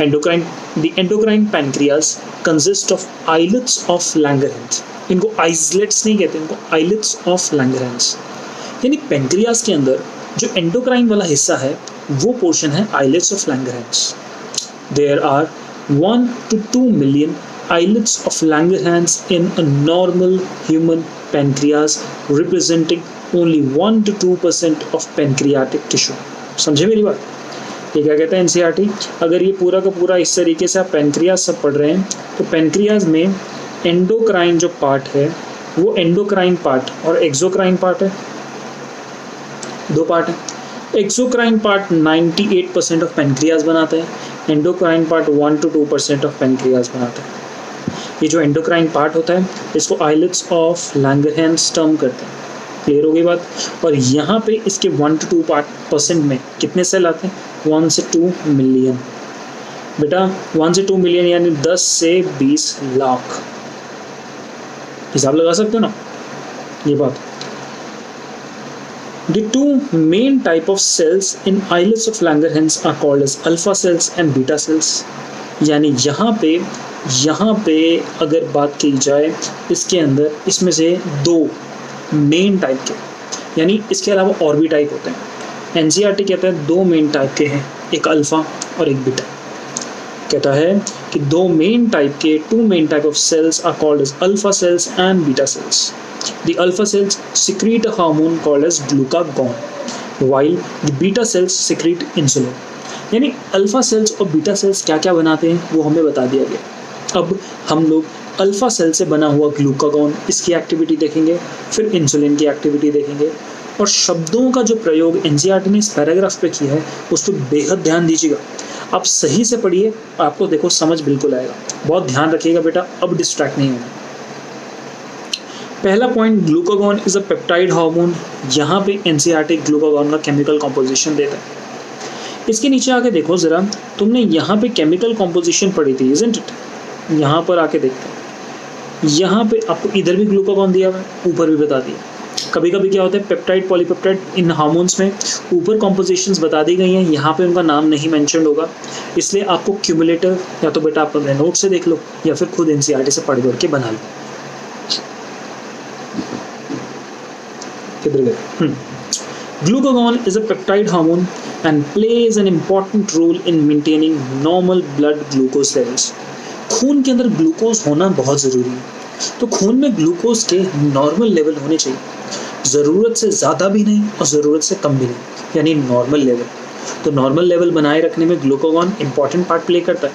Endocrine, the endocrine pancreas consist of islets of Langerhans. इनको आइसलेट्स नहीं कहते, इनको आइलेट्स ऑफ लैंगरहैंस। यानी पैनक्रियास के अंदर जो एंडोक्राइन वाला हिस्सा है वो पोर्शन है islets of Langerhans. There are 1 to 2 million islets of Langerhans in a normal human pancreas, representing only 1 to 2% of pancreatic tissue। समझे मेरी बात? ये क्या कहता है एनसीईआरटी? अगर ये पूरा का पूरा इस तरीके से आप पेनक्रियास सब पढ़ रहे हैं तो पेनक्रियास में एंडोक्राइन जो पार्ट है वो एंडोक्राइन पार्ट और एक्सोक्राइन पार्ट है, दो पार्ट है। एक्सोक्राइन पार्ट 98% ऑफ पेनक्रियास बनाता है, endocrine part 1 to 2% of pancreas बनाता है। ये जो एंडोक्राइन पार्ट होता है इसको आइलेट्स ऑफ लैंगरहैंस टर्म करते हैं। क्लियर हो गई बात? और यहाँ पे इसके 1 to 2% में कितने सेल आते हैं? 1 से 2 मिलियन। बेटा 1 से 2 मिलियन यानी 10 से 20 लाख। हिसाब लगा सकते हो ना ये बात। The two main type of cells in islets of Langerhans are called as alpha cells and beta cells। यानी यहाँ पे अगर बात की जाए इसके अंदर इसमें से दो मेन टाइप के, यानी इसके अलावा और भी टाइप होते हैं। एनसीईआरटी कहता है दो मेन टाइप के हैं, एक अल्फा और एक बीटा। कहता है कि दो मेन टाइप के, two main type of cells are called as alpha cells and beta cells। The alpha cells secrete a hormone called as glucagon, while the beta cells secrete insulin। यानी alpha cells और beta cells क्या क्या बनाते हैं वो हमें बता दिया गया। अब हम लोग अल्फा सेल से बना हुआ ग्लूकागॉन, इसकी एक्टिविटी देखेंगे, फिर इंसुलिन की एक्टिविटी देखेंगे, और शब्दों का जो प्रयोग एनसीईआरटी ने इस पैराग्राफ पे किया है उस पर बेहद ध्यान दीजिएगा। आप सही से पढ़िए, आपको देखो समझ बिल्कुल आएगा। बहुत ध्यान रखिएगा बेटा, अब डिस्ट्रैक्ट नहीं होना। पहला point, glucagon is a peptide hormone. यहाँ पे एनसीईआरटी ग्लूकागॉन का केमिकल कॉम्पोजिशन देता है। इसके नीचे आके देखो जरा, तुमने यहाँ पे केमिकल कॉम्पोजिशन पढ़ी थी, इजंट इट? यहाँ पर आके देखते हैं, यहाँ पे आपको इधर भी ग्लूकागॉन दिया हुआ है, ऊपर भी बता दिया। कभी कभी क्या होता है, पेप्टाइड पॉलीपेप्टाइड इन हार्मोन्स में ऊपर कॉम्पोजिशंस बता दी गई हैं, यहाँ पे उनका नाम नहीं मेंशन होगा, इसलिए आपको क्यूमुलेटिव या तो बेटा आप अपने नोट से देख लो या फिर खुद एनसीईआरटी से पढ़ के बना लो। किधर गए? Glucagon is a peptide hormone and plays an important role in maintaining normal blood glucose levels. खून के अंदर ग्लूकोज होना बहुत ज़रूरी है, तो खून में ग्लूकोज के नॉर्मल लेवल होने चाहिए, ज़रूरत से ज़्यादा भी नहीं और ज़रूरत से कम भी नहीं, यानी नॉर्मल लेवल। तो नॉर्मल लेवल बनाए रखने में ग्लूकागॉन इंपॉर्टेंट पार्ट प्ले करता है।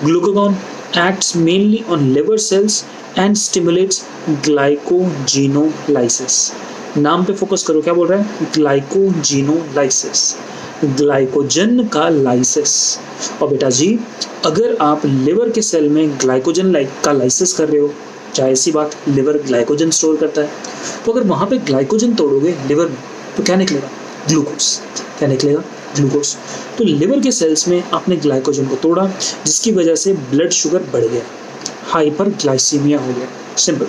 Glucagon acts mainly on liver cells and stimulates glycogenolysis. नाम पे फोकस करो, क्या बोल रहा है? ग्लाइकोजिनोलाइसिस, ग्लाइकोजन का लाइसिस। और बेटा जी, अगर आप लिवर के सेल में ग्लाइकोजन का लाइसिस कर रहे हो, चाहे सी बात, लिवर ग्लाइकोजन स्टोर करता है, तो अगर वहाँ पे ग्लाइकोजन तोड़ोगे लिवर में तो क्या निकलेगा? ग्लूकोज। क्या निकलेगा? ग्लूकोज। तो लिवर के सेल्स में आपने ग्लाइकोजन को तोड़ा, जिसकी वजह से ब्लड शुगर बढ़ गया, हाइपरग्लाइसीमिया हो गया, simple.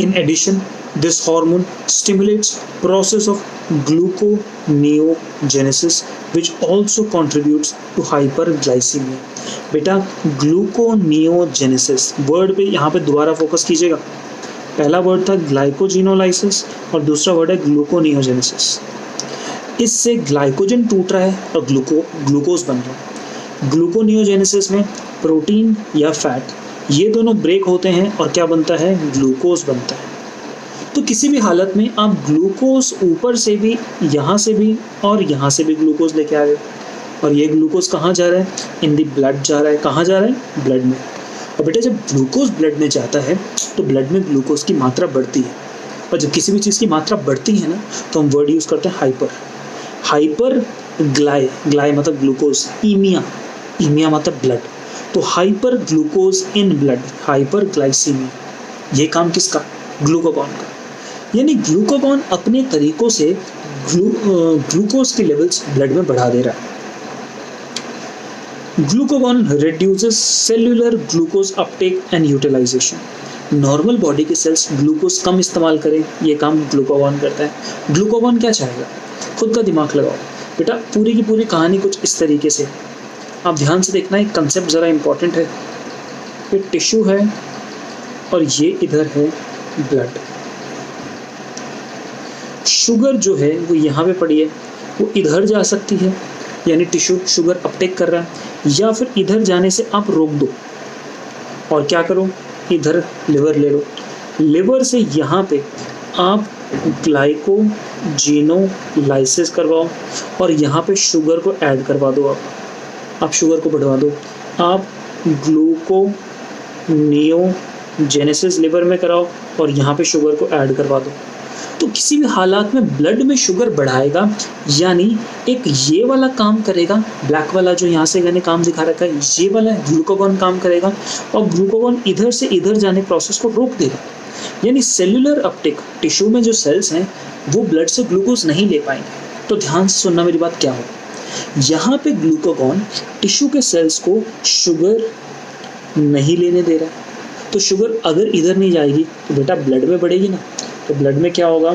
In addition, this hormone stimulates process of gluconeogenesis which also contributes to hyperglycemia। बेटा ग्लूकोनियोजेनेसिस वर्ड पे यहाँ पे दोबारा फोकस कीजिएगा। पहला वर्ड था ग्लाइकोजिनोलाइसिस और दूसरा वर्ड है ग्लूकोनियोजेनेसिस। इससे ग्लाइकोजन टूट रहा है और ग्लूकोज बन रहा है। ग्लूकोनियोजेनेसिस में प्रोटीन या फैट ये दोनों ब्रेक होते हैं और क्या बनता है? ग्लूकोज बनता है। तो किसी भी हालत में आप ग्लूकोज ऊपर से भी, यहाँ से भी और यहाँ से भी ग्लूकोज लेके आ रहे हो, और ये ग्लूकोज कहाँ जा रहा है? इन दी ब्लड जा रहा है। कहाँ जा रहा है? ब्लड में। और बेटा जब ग्लूकोज ब्लड में जाता है तो ब्लड में ग्लूकोज की मात्रा बढ़ती है, और जब किसी भी चीज़ की मात्रा बढ़ती है ना, तो हम वर्ड यूज़ करते हैं हाइपर ग्लाई मतलब ग्लूकोज, ईमिया मतलब ब्लड, तो hyper glucose in blood, hyperglycemia. ये काम किसका? ग्लूकागॉन का। यानी ग्लूकागॉन अपने तरीकों से ग्लूकोज की लेवल्स ब्लड में बढ़ा दे रहा है। Glucagon reduces cellular glucose uptake and utilization. Normal body के सेल्स ग्लूकोज कम इस्तेमाल करें, ये काम ग्लूकागॉन करता है। ग्लूकागॉन क्या चाहेगा? खुद का दिमाग लगाओ बेटा, पूरी की पूरी कहानी कुछ इस तरीके से, आप ध्यान से देखना, एक कंसेप्ट ज़रा इंपॉर्टेंट है। ये टिश्यू है और ये इधर है ब्लड। शुगर जो है वो यहाँ पे पड़ी है, वो इधर जा सकती है, यानी टिश्यू शुगर अपटेक कर रहा है, या फिर इधर जाने से आप रोक दो और क्या करो? इधर लिवर ले लो। लिवर से यहाँ पे आप ग्लाइकोजिनोलाइसिस करवाओ और यहाँ पे शुगर को ऐड करवा दो। आप शुगर को बढ़वा दो, आप ग्लूकोनियोजेनेसिस लिवर में कराओ और यहाँ पे शुगर को ऐड करवा दो। तो किसी भी हालात में ब्लड में शुगर बढ़ाएगा, यानी एक ये वाला काम करेगा, ब्लैक वाला जो यहाँ से मैंने काम दिखा रखा है, ये वाला ग्लूकागॉन काम करेगा और ग्लूकागॉन इधर से इधर जाने प्रोसेस को रोक देगा। यानी सेल्यूलर अपटेक, टिश्यू में जो सेल्स हैं वो ब्लड से ग्लूकोज नहीं ले पाएंगे। तो ध्यान से सुनना मेरी बात, क्या हो यहाँ पे ग्लूकागॉन टिश्यू के सेल्स को शुगर नहीं लेने दे रहा है। तो शुगर अगर इधर नहीं जाएगी तो बेटा ब्लड में बढ़ेगी ना, तो ब्लड में क्या होगा?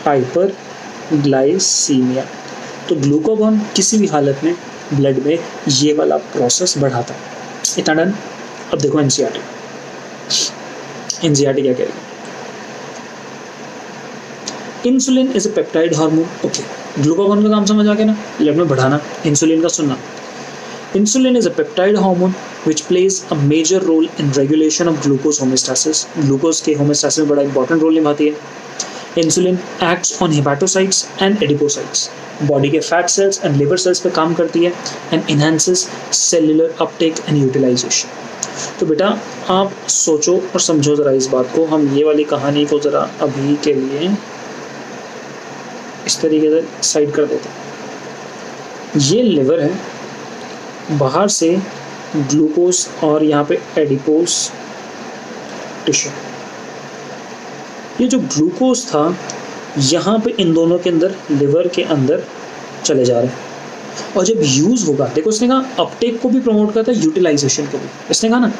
Hyper glycaemia. तो ग्लूकागॉन किसी भी हालत में ब्लड में ये वाला प्रोसेस बढ़ाता है। इतना डन। अब देखो एनसीईआरटी क्या कह रही है? Insulin is a peptide hormone. Okay, glucagon का काम समझ आ गया ना, ब्लड में बढ़ाना। इंसुलिन का सुनना, insulin is a peptide hormone which plays a major role in regulation of glucose homeostasis। Glucose के होमोस्टासिस में बड़ा इंपॉर्टेंट रोल निभाती है। Insulin acts on hepatocytes and adipocytes, body के fat cells and liver cells पे काम करती है, and enhances cellular uptake and utilisation. तो बेटा आप सोचो और समझो ज़रा इस बात को। हम ये वाली कहानी को ज़रा अभी के लिए इस तरीके से साइड कर देते हैं। ये लिवर है, बाहर से ग्लूकोज और यहाँ पे एडिपोस टिश्यू। ये जो ग्लूकोज था यहाँ पे इन दोनों के अंदर, लिवर के अंदर चले जा रहे हैं, और जब यूज़ होगा, देखो इसने कहा अपटेक को भी प्रमोट करता है, यूटिलाइजेशन को भी। इसने कहा ना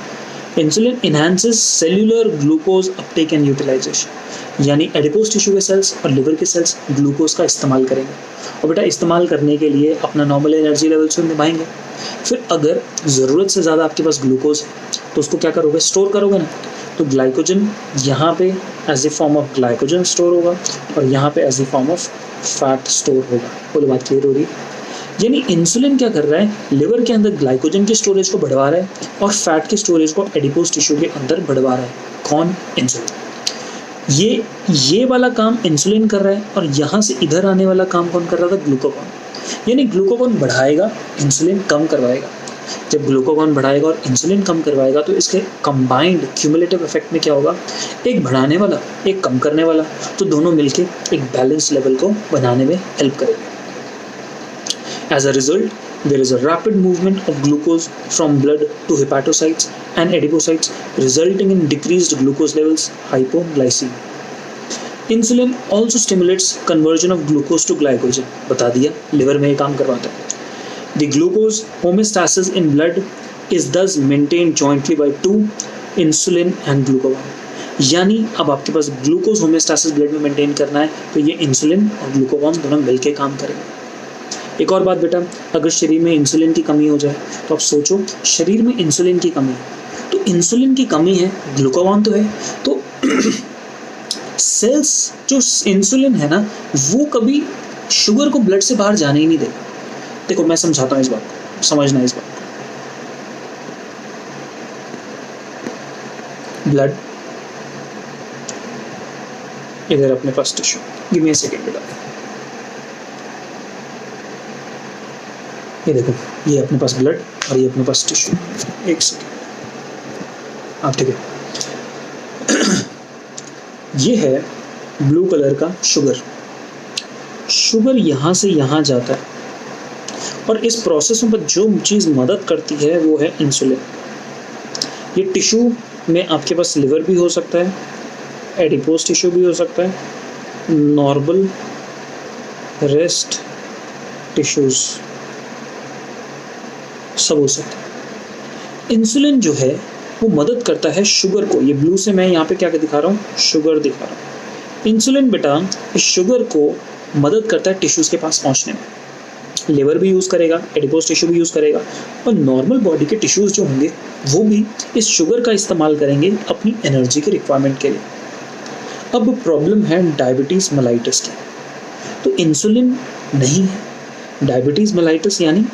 insulin enhances cellular glucose uptake and utilization. यानी एडिपोज टिश्यू के सेल्स और लिवर के सेल्स ग्लूकोज का इस्तेमाल करेंगे और बेटा इस्तेमाल करने के लिए अपना नॉर्मल एनर्जी लेवल से निभाएंगे। फिर अगर ज़रूरत से ज़्यादा आपके पास ग्लूकोज है तो उसको क्या करोगे, स्टोर करोगे ना। तो ग्लाइकोजन यहाँ पे as a form of glycogen store होगा और यहाँ पे as a form of fat store होगा। बोलो बात क्लियर हो रही है? यानी इंसुलिन क्या कर रहा है, लिवर के अंदर ग्लाइकोजन की स्टोरेज को बढ़वा रहा है और फैट की स्टोरेज को एडिपोज टिश्यू के अंदर बढ़वा रहा है। कौन? इंसुलिन। ये वाला काम इंसुलिन कर रहा है और यहाँ से इधर आने वाला काम कौन कर रहा था? ग्लूकागॉन। यानी ग्लूकागॉन बढ़ाएगा, इंसुलिन कम करवाएगा। जब ग्लूकागॉन बढ़ाएगा और इंसुलिन कम करवाएगा तो इसके कंबाइंड क्यूमुलेटिव इफेक्ट में क्या होगा, एक बढ़ाने वाला एक कम करने वाला, तो दोनों मिलके एक बैलेंस लेवल को बनाने में हेल्प करेंगे। As a result, there is a rapid movement of glucose from blood to hepatocytes and adipocytes, resulting in decreased glucose levels, hypoglycemia. Insulin also stimulates conversion of glucose to glycogen. बता दिया, liver में ये काम करवाता है। The glucose homeostasis in blood is thus maintained jointly by two insulin and glucagon. यानी अब आपके पास ग्लूकोज होमेस्टासिस ब्लड में मेंटेन करना है तो ये इंसुलिन और ग्लूकागॉन दोनों मिलके काम करेंगे। एक और बात बेटा, अगर शरीर में इंसुलिन की कमी हो जाए तो आप सोचो, शरीर में इंसुलिन की कमी है तो इंसुलिन की कमी है, ग्लूकागॉन तो है, तो सेल्स जो इंसुलिन है ना वो कभी शुगर को ब्लड से बाहर जाने ही नहीं देगा। देखो मैं समझाता हूँ इस बात को, समझना इस बात को। ब्लड, इधर अपने पास tissue, give me a second बेटा, ये देखो ये अपने पास ब्लड और ये अपने पास टिश्यू। एक सेकेंड, आप ठीक है। ये है ब्लू कलर का शुगर। शुगर यहाँ से यहाँ जाता है और इस प्रोसेस में जो चीज़ मदद करती है वो है इंसुलिन। ये टिश्यू में आपके पास लिवर भी हो सकता है, एडिपोज टिश्यू भी हो सकता है, नॉर्मल रेस्ट टिश्यूज सब हो सकता है। इंसुलिन जो है वो मदद करता है शुगर को, ये ब्लू से मैं यहाँ पे क्या दिखा रहा हूँ, शुगर दिखा रहा हूँ। इंसुलिन बेटा इस शुगर को मदद करता है टिश्यूज़ के पास पहुँचने में। लिवर भी यूज़ करेगा, एडिपोज टिश्यू भी यूज़ करेगा और नॉर्मल बॉडी के टिश्यूज़ जो होंगे वो भी इस शुगर का इस्तेमाल करेंगे अपनी एनर्जी के रिक्वायरमेंट के लिए। अब प्रॉब्लम है डायबिटीज़ मेलाइटस की, तो इंसुलिन नहीं है। डायबिटीज़ मेलाइटस यानी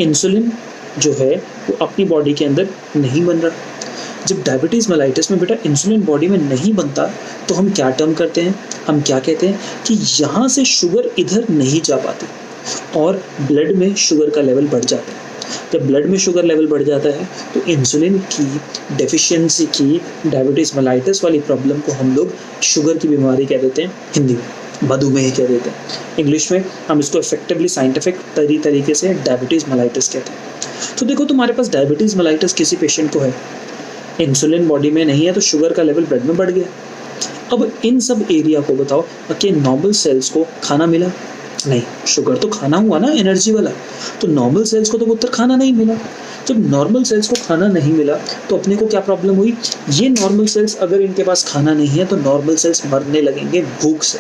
इंसुलिन जो है वो अपनी बॉडी के अंदर नहीं बन रहा। जब डायबिटीज़ मेलाइटस में बेटा इंसुलिन बॉडी में नहीं बनता तो हम क्या टर्म करते हैं, हम क्या कहते हैं कि यहाँ से शुगर इधर नहीं जा पाती और ब्लड में शुगर का लेवल बढ़ जाता है। जब ब्लड में शुगर लेवल बढ़ जाता है तो इंसुलिन की डेफिशिएंसी की डायबिटीज़ मेलाइटस वाली प्रॉब्लम को हम लोग शुगर की बीमारी कह देते हैं, हिंदी में मधुमेह कह देते हैं। इंग्लिश में हम इसको इफेक्टिवली साइंटिफिक तरीके से डायबिटीज़ मेलाइटस कहते हैं। तो देखो तुम्हारे पास डायबिटीज़ मेलाइटस किसी पेशेंट को है, इंसुलिन बॉडी में नहीं है तो शुगर का लेवल ब्लड में बढ़ गया। अब इन सब एरिया को बताओ कि नॉर्मल सेल्स को खाना मिला नहीं, शुगर तो खाना हुआ ना एनर्जी वाला, तो नॉर्मल सेल्स को तो उत्तर खाना नहीं मिला। जब नॉर्मल सेल्स को खाना नहीं मिला तो अपने को क्या प्रॉब्लम हुई, ये नॉर्मल सेल्स अगर इनके पास खाना नहीं है तो नॉर्मल सेल्स मरने लगेंगे भूख से।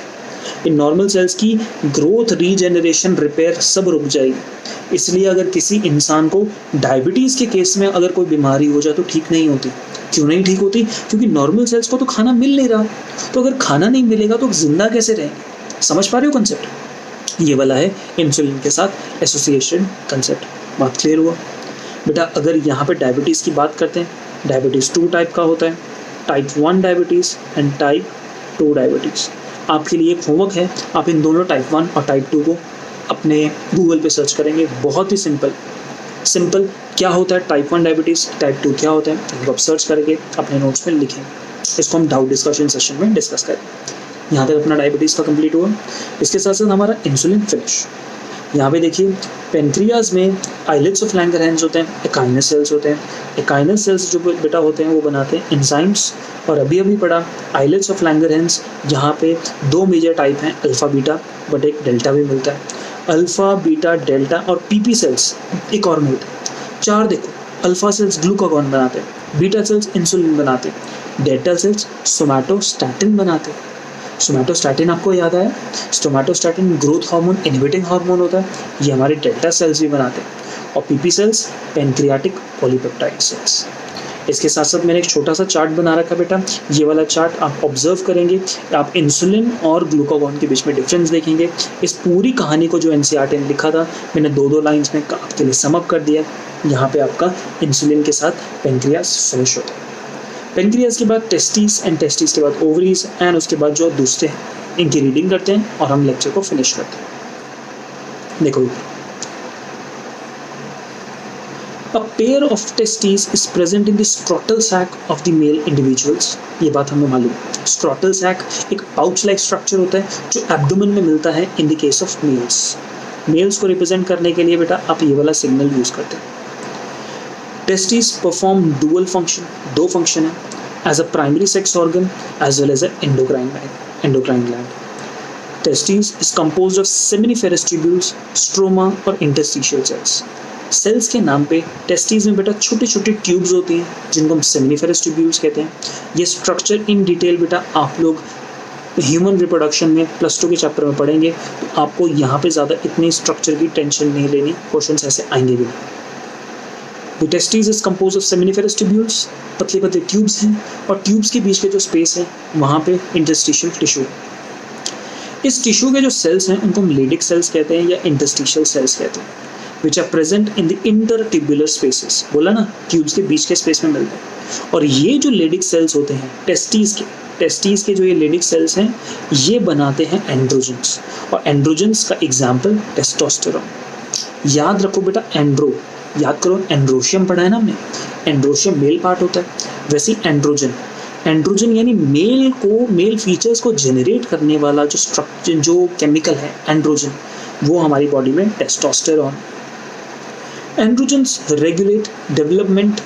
इन नॉर्मल सेल्स की ग्रोथ, रीजेनरेशन, रिपेयर सब रुक जाएगी। इसलिए अगर किसी इंसान को डायबिटीज़ के केस में अगर कोई बीमारी हो जाए तो ठीक नहीं होती। क्यों नहीं ठीक होती? क्योंकि नॉर्मल सेल्स को तो खाना मिल नहीं रहा, तो अगर खाना नहीं मिलेगा तो जिंदा कैसे रहेंगे? समझ पा रहे हो कंसेप्ट? ये वाला है इंसुलिन के साथ एसोसिएशन कंसेप्ट। बात क्लियर हुआ बेटा? अगर यहाँ पे डायबिटीज़ की बात करते हैं, डायबिटीज़ 2 टाइप का होता है, type 1 diabetes and type 2 diabetes. आपके लिए एक होमवर्क है, आप इन दोनों टाइप 1 और टाइप 2 को अपने गूगल पे सर्च करेंगे। बहुत ही सिंपल क्या होता है टाइप 1 डायबिटीज़, टाइप 2 क्या होता है, इनको आप सर्च करके अपने नोट्स में लिखें। इसको हम डाउट डिस्कशन सेशन में डिस्कस करें। यहाँ तक अपना डायबिटीज़ का कंप्लीट हुआ। इसके साथ साथ हमारा इंसुलिन फिनिश। यहाँ पे देखिए पेनक्रियाज में आइलेट्स ऑफ लैंगरहैंस होते हैं, एकाइनस सेल्स होते हैं। एकाइनस सेल्स जो बेटा होते हैं वो बनाते हैं एंजाइम्स। और अभी पढ़ा आइलेट्स ऑफ लैंगरहैंस, जहाँ पे 2 मेजर टाइप हैं, अल्फ़ा बीटा, बट एक डेल्टा भी मिलता है। अल्फ़ा बीटा डेल्टा और पीपी सेल्स एक और मिलते हैं। 4 देखो, अल्फ़ा सेल्स ग्लूकागॉन बनाते हैं, बीटा सेल्स इंसुलिन बनाते हैं, डेल्टा सेल्स सोमैटोस्टैटिन बनाते हैं। सोमैटोस्टैटिन आपको याद आया, somatostatin growth hormone inhibiting hormone होता है, ये हमारे डेल्टा सेल्स भी बनाते हैं, और PP cells pancreatic polypeptide cells. इसके साथ साथ मैंने एक छोटा सा चार्ट बना रखा बेटा, ये वाला चार्ट आप ऑब्जर्व करेंगे, आप इंसुलिन और ग्लूकागॉन के बीच में डिफरेंस देखेंगे। इस पूरी कहानी को जो एनसीईआरटी ने लिखा था मैंने दो लाइंस में आपके लिए समअप कर दिया। यहाँ पे आपका इंसुलिन के साथ पेनक्रियास फिनिश होता है, पेनक्रियास के बाद टेस्टिस एंड टेस्टिस के बाद ओवरीज एंड उसके बाद जो दूसरे हैं इनकी रीडिंग करते हैं और हम लेक्चर को फिनिश करते हैं। देखो, A pair of testes is present in the scrotal sac of the male individuals. ये बात हमें मालूम है। Scrotal sac एक pouch like structure होता है जो abdomen में मिलता है in the case of males. Males को represent करने के लिए बेटा आप ये वाला signal use करते हैं। Testes perform dual function, दो function है, as a primary sex organ as well as an endocrine gland. Testes is composed of seminiferous tubules, stroma और interstitial cells. सेल्स के नाम पे टेस्टिस में बेटा छोटी छोटी ट्यूब्स होती हैं जिनको हम सेमिनिफेरस ट्यूब्यूल्स कहते हैं। ये स्ट्रक्चर इन डिटेल बेटा आप लोग ह्यूमन रिप्रोडक्शन में +2 के चैप्टर में पढ़ेंगे, तो आपको यहाँ पे ज़्यादा इतनी स्ट्रक्चर की टेंशन नहीं लेनी, क्वेश्चंस ऐसे आएंगे भी नहीं। The testis is compose of seminiferous tubules, पतले पतले ट्यूब्स हैं, और ट्यूब्स के बीच के जो स्पेस है वहाँ पे इंटरस्टिशियल टिश्यू। इस टिश्यू के जो सेल्स हैं उनको हम लेडिक सेल्स कहते हैं या इंटरस्टिशियल सेल्स कहते हैं, which are present in the intertubular spaces. बोला ना, ट्यूब्स के बीच के स्पेस में मिलते हैं। और ये जो लेडिक सेल्स होते हैं टेस्टिस के जो ये लेडिक सेल्स हैं ये बनाते हैं एंड्रोजन्स, और एंड्रोजन्स का एग्जाम्पल टेस्टोस्टेरोन। याद रखो बेटा, याद करो, एंड्रोशियम पढ़ा है ना हमने, एंड्रोशियम मेल पार्ट होता है, वैसे एंड्रोजन यानी मेल फीचर्स को जनरेट करने वाला जो स्ट्रक्चर जो केमिकल है एंड्रोजन, वो हमारी बॉडी में testosterone. Androgens regulate development,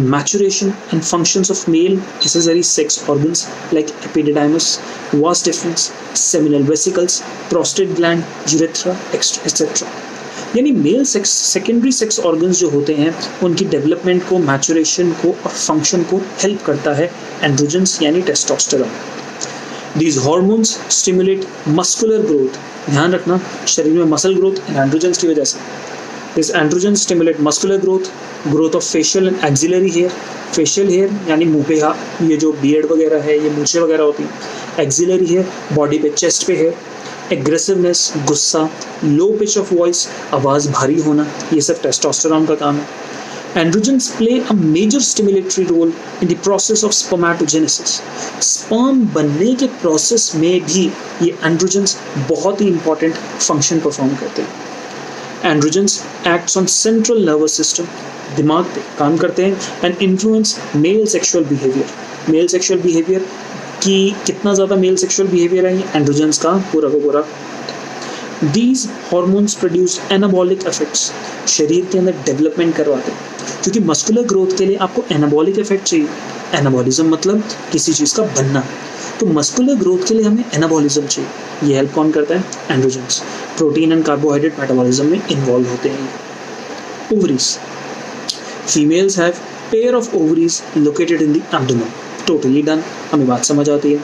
maturation and functions of male accessory sex organs like epididymis, vas deferens, seminal vesicles, prostate gland, urethra, etc. यानी मेल सेकेंडरी सेक्स ऑर्गन्स जो होते हैं उनकी डेवलपमेंट को, मैचुरेशन को और फंक्शन को हेल्प करता है एंड्रोजेंस यानी testosterone. These hormones stimulate muscular growth. ध्यान रखना, शरीर में मसल ग्रोथ एंड्रोजेंस की वजह से। These androgens stimulate muscular growth of facial and axillary hair. Facial hair यानी मुँह पे ये जो बियर्ड वगैरह है, ये मूछें वगैरह होती हैं। Axillary hair बॉडी पे, चेस्ट पे है। Aggressiveness गुस्सा, लो पिच ऑफ वॉइस आवाज़ भारी होना, ये सब टेस्टोस्टेरोन का काम है। Androgens play a major stimulatory role in the process of spermatogenesis. Sperm बनने के प्रोसेस में भी ये एंड्रोजेंस बहुत ही इंपॉर्टेंट फंक्शन परफॉर्म करते हैं। Androgens acts on central nervous system, दिमाग पे काम करते हैं, and influence male sexual behavior. Male sexual behavior की कितना ज़्यादा मेल सेक्सुअल बिहेवियर है, एंड्रोजेंस का पूरा का पूरा। These hormones produce anabolic effects, शरीर के अंदर डेवलपमेंट करवाते हैं, क्योंकि मस्कुलर ग्रोथ के लिए आपको एनाबॉलिक इफेक्ट चाहिए। एनाबॉलिज्म मतलब किसी चीज़ का बनना, तो मस्कुलर ग्रोथ के लिए हमें एनाबॉलिज्म चाहिए। ये हेल्प कौन करता है? Androgens. Protein and carbohydrate metabolism में इन्वॉल्व होते हैं। Ovaries, females have pair of ovaries located in the abdomen. Totally done, हमें बात समझ आती है।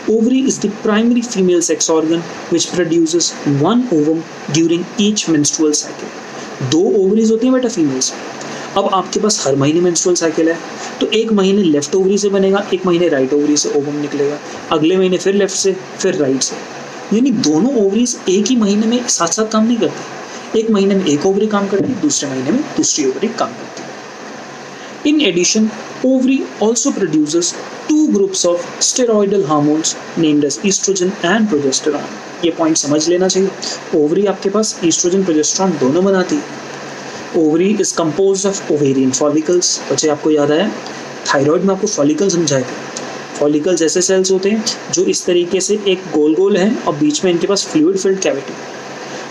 Ovary is the primary female sex organ which produces one ovum during each menstrual cycle. 2 ovaries होती हैं बेटा फीमेल्स। अब आपके पास हर महीने मेंस्ट्रुअल साइकिल है, तो एक महीने लेफ्ट ओवरी से बनेगा, एक महीने राइट ओवरी से ओवम निकलेगा, अगले महीने फिर लेफ्ट से, फिर राइट से। यानी दोनों ओवरीज एक ही महीने में साथ साथ काम नहीं करती। एक महीने में एक ओवरी काम करती है, दूसरे महीने में दूसरी ओवरी काम करती है। In addition, ovary also produces 2 groups of steroidal hormones named as estrogen and progesterone. ये पॉइंट समझ लेना चाहिए। ओवरी आपके पास ईस्ट्रोजन प्रोजेस्टेरोन दोनों बनाती है। Ovary is composed of ovarian follicles. बच्चे आपको याद आया, थायराइड में आपको फॉलिकल समझाए थे। फॉलिकल्स ऐसे सेल्स होते हैं जो इस तरीके से एक गोल गोल है और बीच में इनके पास फ्लूइड फिल्ड कैविटी।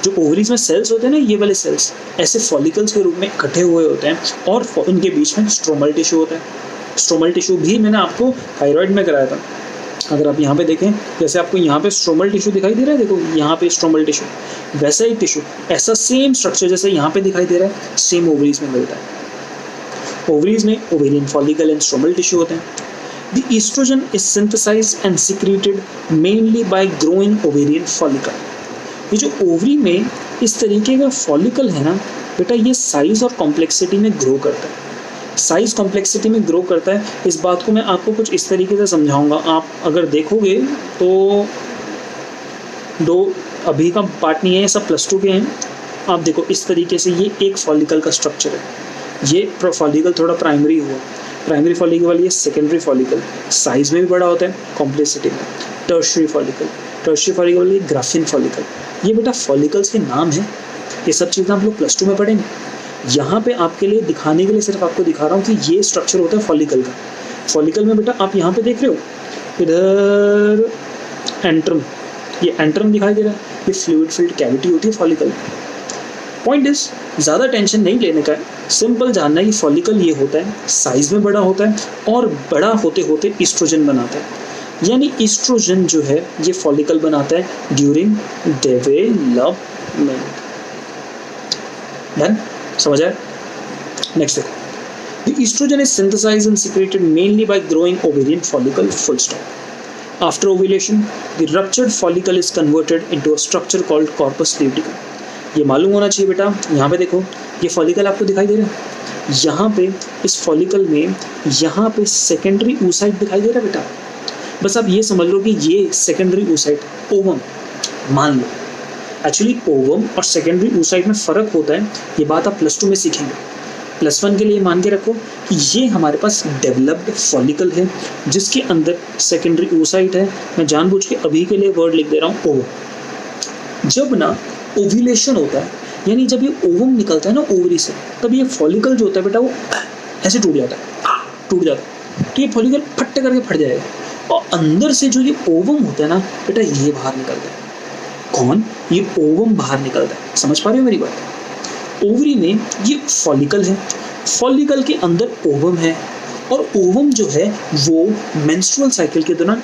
जो ओवरीज में सेल्स होते हैं ना, ये वाले सेल्स ऐसे फॉलिकल्स के रूप में इकट्ठे हुए होते हैं और उनके बीच में स्ट्रोमल टिश्यू होता है। स्ट्रोमल टिश्यू भी मैंने आपको थायराइड में कराया था। अगर आप यहाँ पे देखें, जैसे आपको यहाँ पे स्ट्रोमल टिश्यू दिखाई दे रहा है, देखो यहाँ पे स्ट्रोमल टिश्यू, वैसा ही टिश्यू, ऐसा सेम स्ट्रक्चर जैसे यहाँ पे दिखाई दे रहा है, सेम ओवरीज में मिलता है। ओवरीज में ovarian follicle and stromal tissue होते हैं। The estrogen is synthesized and secreted mainly by growing ovarian follicle. ये जो ओवरी में इस तरीके का फॉलिकल है ना बेटा, ये साइज और कॉम्प्लेक्सिटी में ग्रो करता है। साइज कॉम्प्लेक्सिटी में ग्रो करता है, इस बात को मैं आपको कुछ इस तरीके से समझाऊंगा। आप अगर देखोगे तो दो अभी का पार्ट नहीं है, ये सब +2 के हैं। आप देखो इस तरीके से ये एक फॉलिकल का स्ट्रक्चर है। ये फॉलिकल थोड़ा प्राइमरी हुआ, प्राइमरी फॉलिकल वाली ये सेकेंडरी फॉलिकल, साइज में भी बड़ा होता है, कॉम्प्लेक्सिटी में। टर्शियरी फॉलिकल, टर्शियरी फॉलिकल वाली ग्राफिन फॉलिकल। ये बेटा फॉलिकल्स के नाम हैं, ये सब चीज़ें आप लोग +2 में पढ़ेंगे। यहाँ पे आपके लिए दिखाने के लिए सिर्फ आपको दिखा रहा हूँ कि ये स्ट्रक्चर होता है फॉलिकल का। फॉलिकल में बेटा आप यहाँ पे देख रहे हो, इधर एंट्रम, ये एंट्रम दिखाई दे रहा है, ये फ्लूइड फिल्ड कैविटी होती है फॉलिकल। पॉइंट इज ज़्यादा टेंशन नहीं लेने का है, सिंपल जानना है कि फॉलिकल ये होता है, साइज में बड़ा होता है और बड़ा होते होते ईस्ट्रोजन बनाता है। यानी ईस्ट्रोजन जो है ये फॉलिकल बनाता है ड्यूरिंग डेवलपमेंट। डन, समझ आया? नेक्स्ट देखो, the oestrogen is synthesized and secreted mainly by growing ovarian follicle, full stop. After ovulation the ruptured follicle is converted into a structure called corpus luteum. ये मालूम होना चाहिए बेटा। यहाँ पे देखो, ये फॉलिकल आपको दिखाई दे रहा है, यहाँ पे इस फॉलिकल में यहाँ पे सेकेंडरी oocyte दिखाई दे रहा है बेटा। बस आप ये समझ लो कि ये सेकेंडरी oocyte ओवम मान लो। एक्चुअली ओवम और सेकेंडरी oocyte में फ़र्क होता है, ये बात आप +2 में सीखेंगे। +1 के लिए मान के रखो कि ये हमारे पास डेवलप्ड फॉलिकल है जिसके अंदर सेकेंडरी oocyte है। मैं जानबूझ के अभी के लिए वर्ड लिख दे रहा हूँ ओवम। जब ना ओव्यूलेशन होता है, यानी जब ये ओवम निकलता है ना ओवरी से, तब ये फॉलिकल जो होता है बेटा वो ऐसे टूट जाता है, टूट जाता है। तो ये फॉलिकल फट करके फट जाएगा और अंदर से जो ये ओवम होता है ना बेटा, ये बाहर निकलता है। कौन? ये ओवम बाहर निकलता है। समझ पा रहे हो मेरी बात? ओवरी में ये फॉलिकल है, फॉलिकल के अंदर ओवम है और ओवम जो है वो मेंस्ट्रुअल साइकिल के दौरान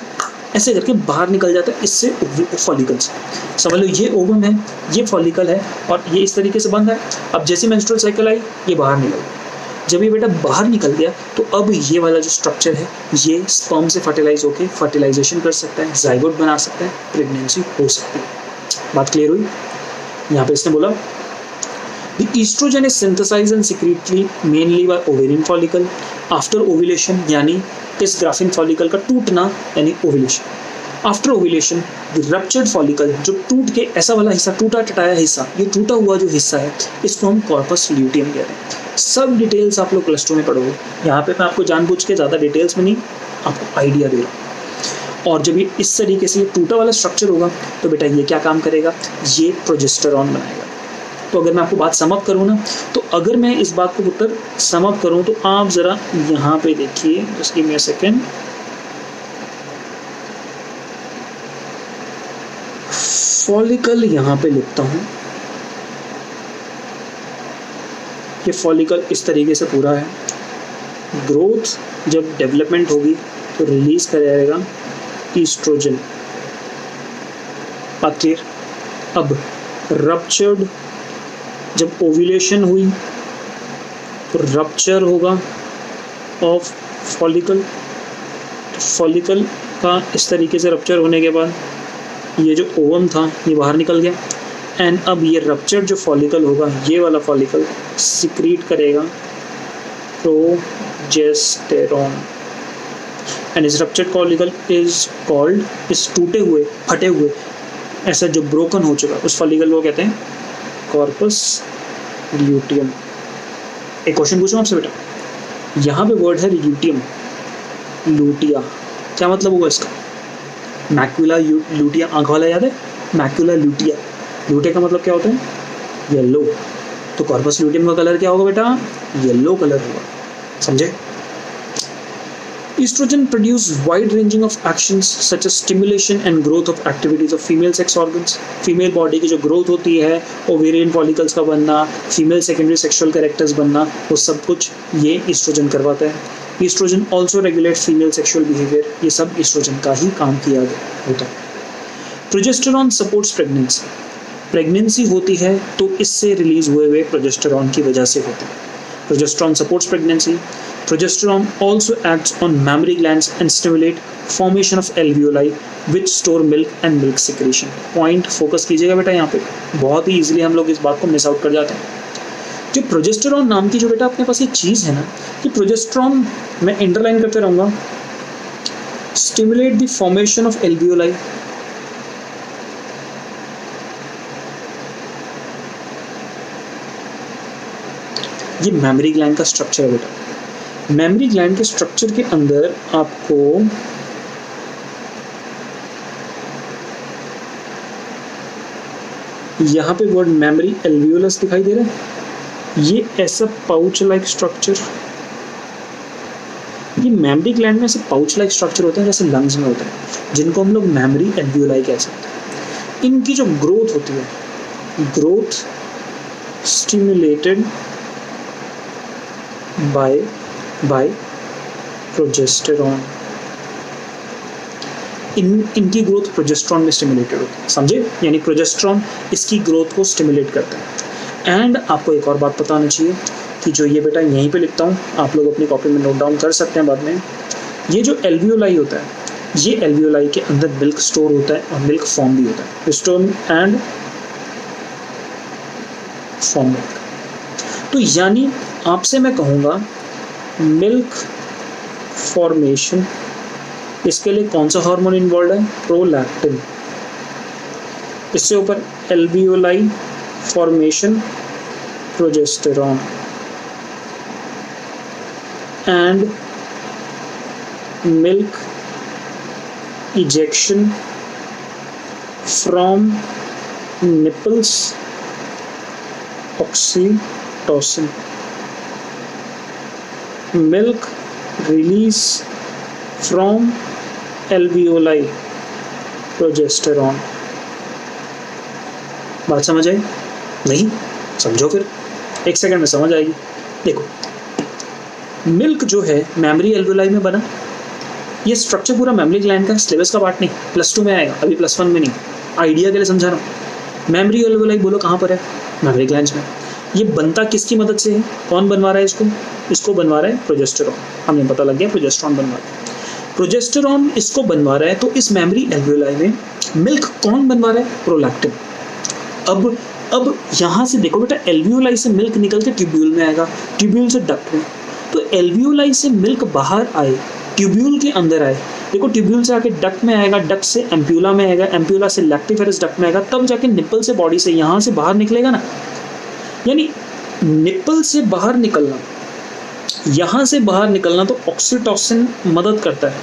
ऐसे करके बाहर निकल जाता है इससे फॉलिकल से। समझ लो ये ओवम है, ये फॉलिकल है और ये इस तरीके से बंद है। अब जैसे मेंस्ट्रुअल साइकिल आई, ये बाहर निकल गया। जब ये बेटा बाहर निकल गया तो अब ये वाला जो स्ट्रक्चर है ये स्पर्म से फर्टिलाइज होकर फर्टिलाइजेशन कर सकता है, जाइगोट बना सकता है, प्रेगनेंसी हो सकती है। बात क्लियर हुई? यहाँ पे इसने बोला the oestrogen is synthesized and secretly mainly by ovarian follicle after ovulation, यानी इस ग्राफिन फॉलिकल का टूटना यानी ovulation. After ovulation the ruptured follicle, जो टूट के ऐसा वाला हिस्सा, टूटा टटाया हिस्सा, ये टूटा हुआ जो हिस्सा है इसको हम कॉर्पस ल्यूटियम कहते हैं। सब डिटेल्स आप लोग +2 में पढ़ोगे। यहाँ पे मैं आपको जानबूझ के ज़्यादा डिटेल्स में नहीं, आपको आइडिया दे रहा हूँ। और जब ये इस तरीके से ये टूटा वाला स्ट्रक्चर होगा तो बेटा ये क्या काम करेगा? ये प्रोजेस्टेरॉन बनाएगा। तो अगर मैं आपको बात सम अप करूँ ना, तो अगर मैं इस बात को उत्तर सम अप करूँ तो आप ज़रा यहाँ पे देखिए, just give me a second. Follicle यहाँ पे लिखता हूँ, ये फॉलिकल इस तरीके से पूरा है। ग्रोथ जब डेवलपमेंट होगी तो रिलीज करेगा ईस्ट्रोजन। बात क्लियर? अब रप्चर्ड, जब ओव्यूलेशन हुई तो रप्चर होगा ऑफ फॉलिकल। फॉलिकल का इस तरीके से रप्चर होने के बाद ये जो ओवम था ये बाहर निकल गया एंड अब ये रप्चर्ड जो फॉलिकल होगा, ये वाला फॉलिकल सिक्रीट करेगा प्रोजेस्टेरॉन एंड इस रप्चर्ड फॉलिकल इज कॉल्ड, इस टूटे हुए फटे हुए ऐसा जो ब्रोकन हो चुका उस फॉलिकल को कहते हैं कॉर्पस ल्यूटियम। एक क्वेश्चन पूछूं आपसे बेटा, यहाँ पे वर्ड है ल्यूटियम, लूटिया, क्या मतलब होगा इसका? मैक्यूला लूटिया, आंख वाला याद है? मैक्यूला लूटिया, लूटिया का मतलब क्या होता है? येलो। तो कॉर्पस ल्यूटियम का कलर क्या होगा बेटा? येलो कलर होगा। समझे? Estrogen produce wide-ranging of actions such as stimulation and growth of activities of female sex organs. Female body की जो growth होती है, ovarian follicles का बनना, female secondary sexual characters बनना, वो सब कुछ ये estrogen करवाता है. Estrogen also regulates female sexual behavior. ये सब estrogen का ही काम किया होता है. Progesterone supports pregnancy. प्रेगनेंसी होती है तो इससे रिलीज हुए प्रोजेस्टेरॉन की वजह से होती है. Progesterone supports pregnancy. Progesterone also acts on mammary glands and stimulate formation of alveoli which store milk and milk secretion. Point focus कीजिएगा बेटा, यहाँ पे बहुत ही इजीली हम लोग इस बात को मिस आउट कर जाते हैं। जो प्रोजेस्टेरॉन नाम की जो बेटा अपने पास ये चीज़ है ना, कि प्रोजेस्टेरॉन मैं इंटरलाइन करते रहूँगा, stimulate the formation of alveoli, ये मेमरी ग्लैंड का स्ट्रक्चर है बेटा। मेमरी ग्लैंड के स्ट्रक्चर के अंदर आपको यहाँ पे वर्ड मेमरी एल्वियोलस दिखाई दे रहा है। ये ऐसा पाउच लाइक स्ट्रक्चर, ये मेमरी ग्लैंड में ऐसे पाउच लाइक स्ट्रक्चर होते हैं जैसे लंग्स में होते हैं, जिनको हम लोग मेमरी एल्वियोलाई कह सकते हैं। इनकी जो ग्रोथ होती है, ग्रोथ स्टिमुलेटेड बाय प्रोजेस्टेरॉन, इनकी ग्रोथ प्रोजेस्टेरॉन में स्टिमुलेटेड होती है, समझे? यानी प्रोजेस्टेरॉन इसकी ग्रोथ को स्टिमुलेट करता है। एंड आपको एक और बात पता होनी चाहिए कि जो ये बेटा यहीं पे लिखता हूँ, आप लोग अपनी कॉपी में नोट डाउन कर सकते हैं बाद में। ये जो एल्वियोलाई होता है, ये एल्वियोलाई के अंदर मिल्क स्टोर होता है और मिल्क फॉर्म भी होता है, स्टोर एंड फॉर्म मिल्क। तो यानी आपसे मैं कहूँगा मिल्क फॉर्मेशन, इसके लिए कौन सा हार्मोन इन्वॉल्व है? प्रोलैक्टिन। इससे ऊपर alveoli formation, progesterone, and milk ejection from nipples, oxytocin, milk release from alveoli, progesterone. बात समझ आई? नहीं समझो फिर, एक सेकंड में समझ आएगी। देखो, मिल्क जो है मेमरी एल्वियोलाई में बना, ये स्ट्रक्चर पूरा मेमरी ग्लैंड का, सिलेबस का पार्ट नहीं, +2 में आएगा, अभी +1 में नहीं, आइडिया के लिए समझा रहा हूँ। मेमरी एल्वियोलाई बोलो कहाँ पर है? मेमरी ग्लैंड्स में। ये बनता किसकी मदद से है? कौन बनवा रहा है इसको? इसको बनवा रहा है प्रोजेस्टेरॉन। हमें पता लग गया प्रोजेस्टेरॉन बनवा रहा है, प्रोजेस्टेरॉन इसको बनवा रहा है। तो इस मेमरी एल्वियोलाई में मिल्क कौन बनवा रहा है? प्रोलैक्टिन। अब यहाँ से देखो बेटा, एल्वियोलाई से मिल्क निकल के ट्यूब्यूल में आएगा, ट्यूब्यूल से डक्ट में। तो एल्वियोलाई से मिल्क बाहर आए, ट्यूब्यूल के अंदर आए, देखो ट्यूब्यूल से आके डक्ट में आएगा, डक्ट से एम्प्यूला में आएगा, एम्प्यूला से लैक्टिफेरस डक्ट में आएगा, तब जाके निप्पल से, बॉडी से यहाँ से बाहर निकलेगा ना। यानी निप्पल से बाहर निकलना, यहाँ से बाहर निकलना तो ऑक्सीटोसिन मदद करता है,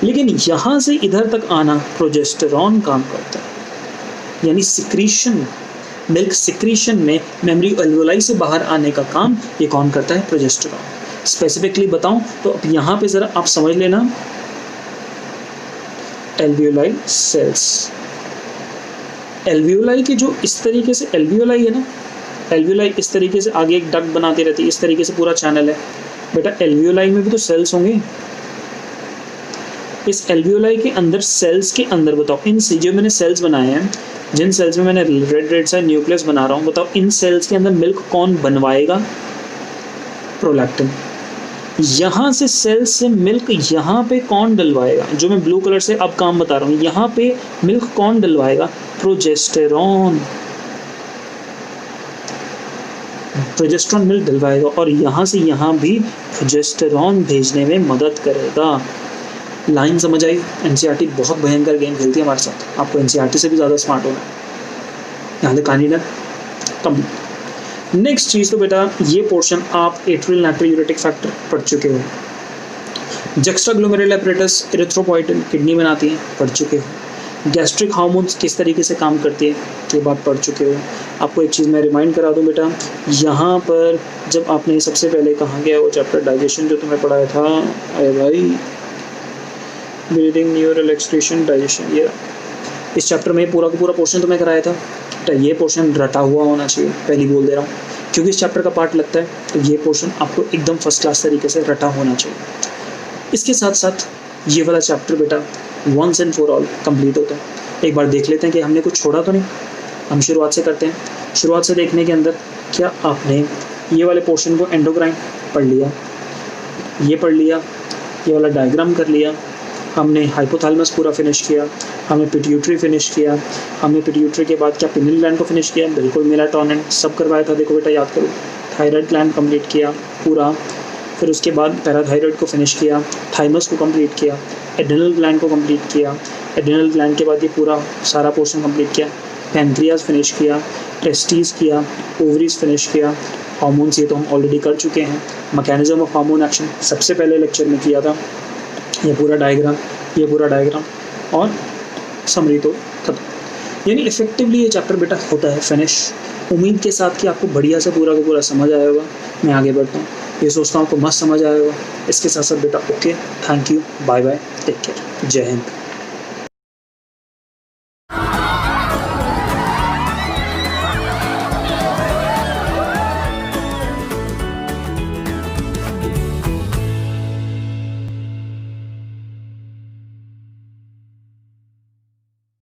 लेकिन यहाँ से इधर तक आना प्रोजेस्टेरॉन काम करता है। यानी सिक्रीशन, मिल्क सिक्रीशन में मेमरी एल्वियोलाई से बाहर आने का काम ये कौन करता है? प्रोजेस्टेरॉन। स्पेसिफिकली बताऊं तो अब यहाँ पे ज़रा आप समझ लेना, एल्वियोलाई सेल्स, एल्वियोलाई के जो इस तरीके से एल्वियोलाई है ना, एल्वियोलाई इस तरीके से आगे एक डक्ट बनाती रहती है, इस तरीके से पूरा चैनल है बेटा। एल्वियोलाई में भी तो सेल्स होंगे, इस एल्वियोलाई के अंदर, सेल्स के अंदर बताओ, इन जो मैंने सेल्स बनाए हैं, जिन सेल्स में मैंने रेड सा न्यूक्लियस बना रहा हूँ, बताओ इन सेल्स के अंदर मिल्क कौन बनवाएगा? प्रोलैक्टिन। यहाँ से सेल्स से मिल्क यहाँ पे कौन डलवाएगा? जो मैं ब्लू कलर से अब काम बता रहा हूँ, यहाँ पे मिल्क कौन डलवाएगा? प्रोजेस्टेरॉन। प्रोजेस्टेरॉन मिल्क डलवाएगा और यहाँ से यहाँ भी प्रोजेस्टेरॉन भेजने में मदद करेगा। लाइन समझ आई? एनसीईआरटी बहुत भयंकर गेम खेलती है हमारे साथ, आपको एनसीईआरटी से भी ज़्यादा स्मार्ट होना है। यहाँ से कहानी डन कंप्लीट। नेक्स्ट चीज़ तो बेटा ये पोर्शन आप एट्रियल नाट्रियूरेटिक फैक्टर पढ़ चुके हो, जक्स्टाग्लोमेरुलर एपरेटस इरिथ्रोपोइटिन किडनी बनाती है, पढ़ चुके हो। गैस्ट्रिक हार्मोन्स किस तरीके से काम करती है, ये बात पढ़ चुके हो। आपको एक चीज़ मैं रिमाइंड करा दूं बेटा, यहाँ पर जब आपने सबसे पहले कहाँ गया वो चैप्टर डाइजेशन जो तुम्हें पढ़ाया था, अरे भाई, ब्रीदिंग, न्यूरल एक्सक्रीशन, डाइजेशन, ये इस चैप्टर में पूरा का पूरा पोर्शन तुम्हें कराया था। तो ये पोर्शन रटा हुआ होना चाहिए, पहले बोल दे रहा हूँ, क्योंकि इस चैप्टर का पार्ट लगता है, तो ये पोर्शन आपको एकदम फर्स्ट क्लास तरीके से रटा होना चाहिए। इसके साथ साथ ये वाला चैप्टर बेटा once and for all complete होता है। एक बार देख लेते हैं कि हमने कुछ छोड़ा तो नहीं। हम शुरुआत से करते हैं। शुरुआत से देखने के अंदर क्या आपने ये वाले पोर्शन को एंडोक्राइन पढ़ लिया, ये पढ़ लिया, ये वाला डायग्राम कर लिया, हमने हाइपोथैलेमस पूरा फिनिश किया, हमने पिट्यूटरी फिनिश किया, हमने पिट्यूटरी के बाद क्या पिनियल ग्लैंड को फिनिश किया, बिल्कुल मेलाटोनिन सब करवाया था, देखो बेटा याद करो। थायराइड ग्लैंड कंप्लीट किया पूरा, फिर उसके बाद पैराथायराइड को फिनिश किया, थाइमस को कंप्लीट किया, एड्रिनल ग्लैंड को कंप्लीट किया, एड्रिनल ग्लैंड के बाद ये पूरा सारा पोर्शन कंप्लीट किया, पैनक्रियाज फिनिश किया, टेस्टिस किया, ओवरीज फिनिश किया, हार्मोन्स ये तो हम ऑलरेडी कर चुके हैं, मैकेनिज्म ऑफ हार्मोन एक्शन सबसे पहले लेक्चर में किया था, ये पूरा डायग्राम और समरी तो खत्म। यानी इफेक्टिवली ये चैप्टर बेटा होता है फिनिश। उम्मीद के साथ कि आपको बढ़िया से पूरा का पूरा समझ आया होगा। मैं आगे बढ़ता हूँ, ये सोचता हूँ आपको मस्त समझ आया होगा। इसके साथ साथ बेटा okay, thank you, bye bye, take care, जय हिंद।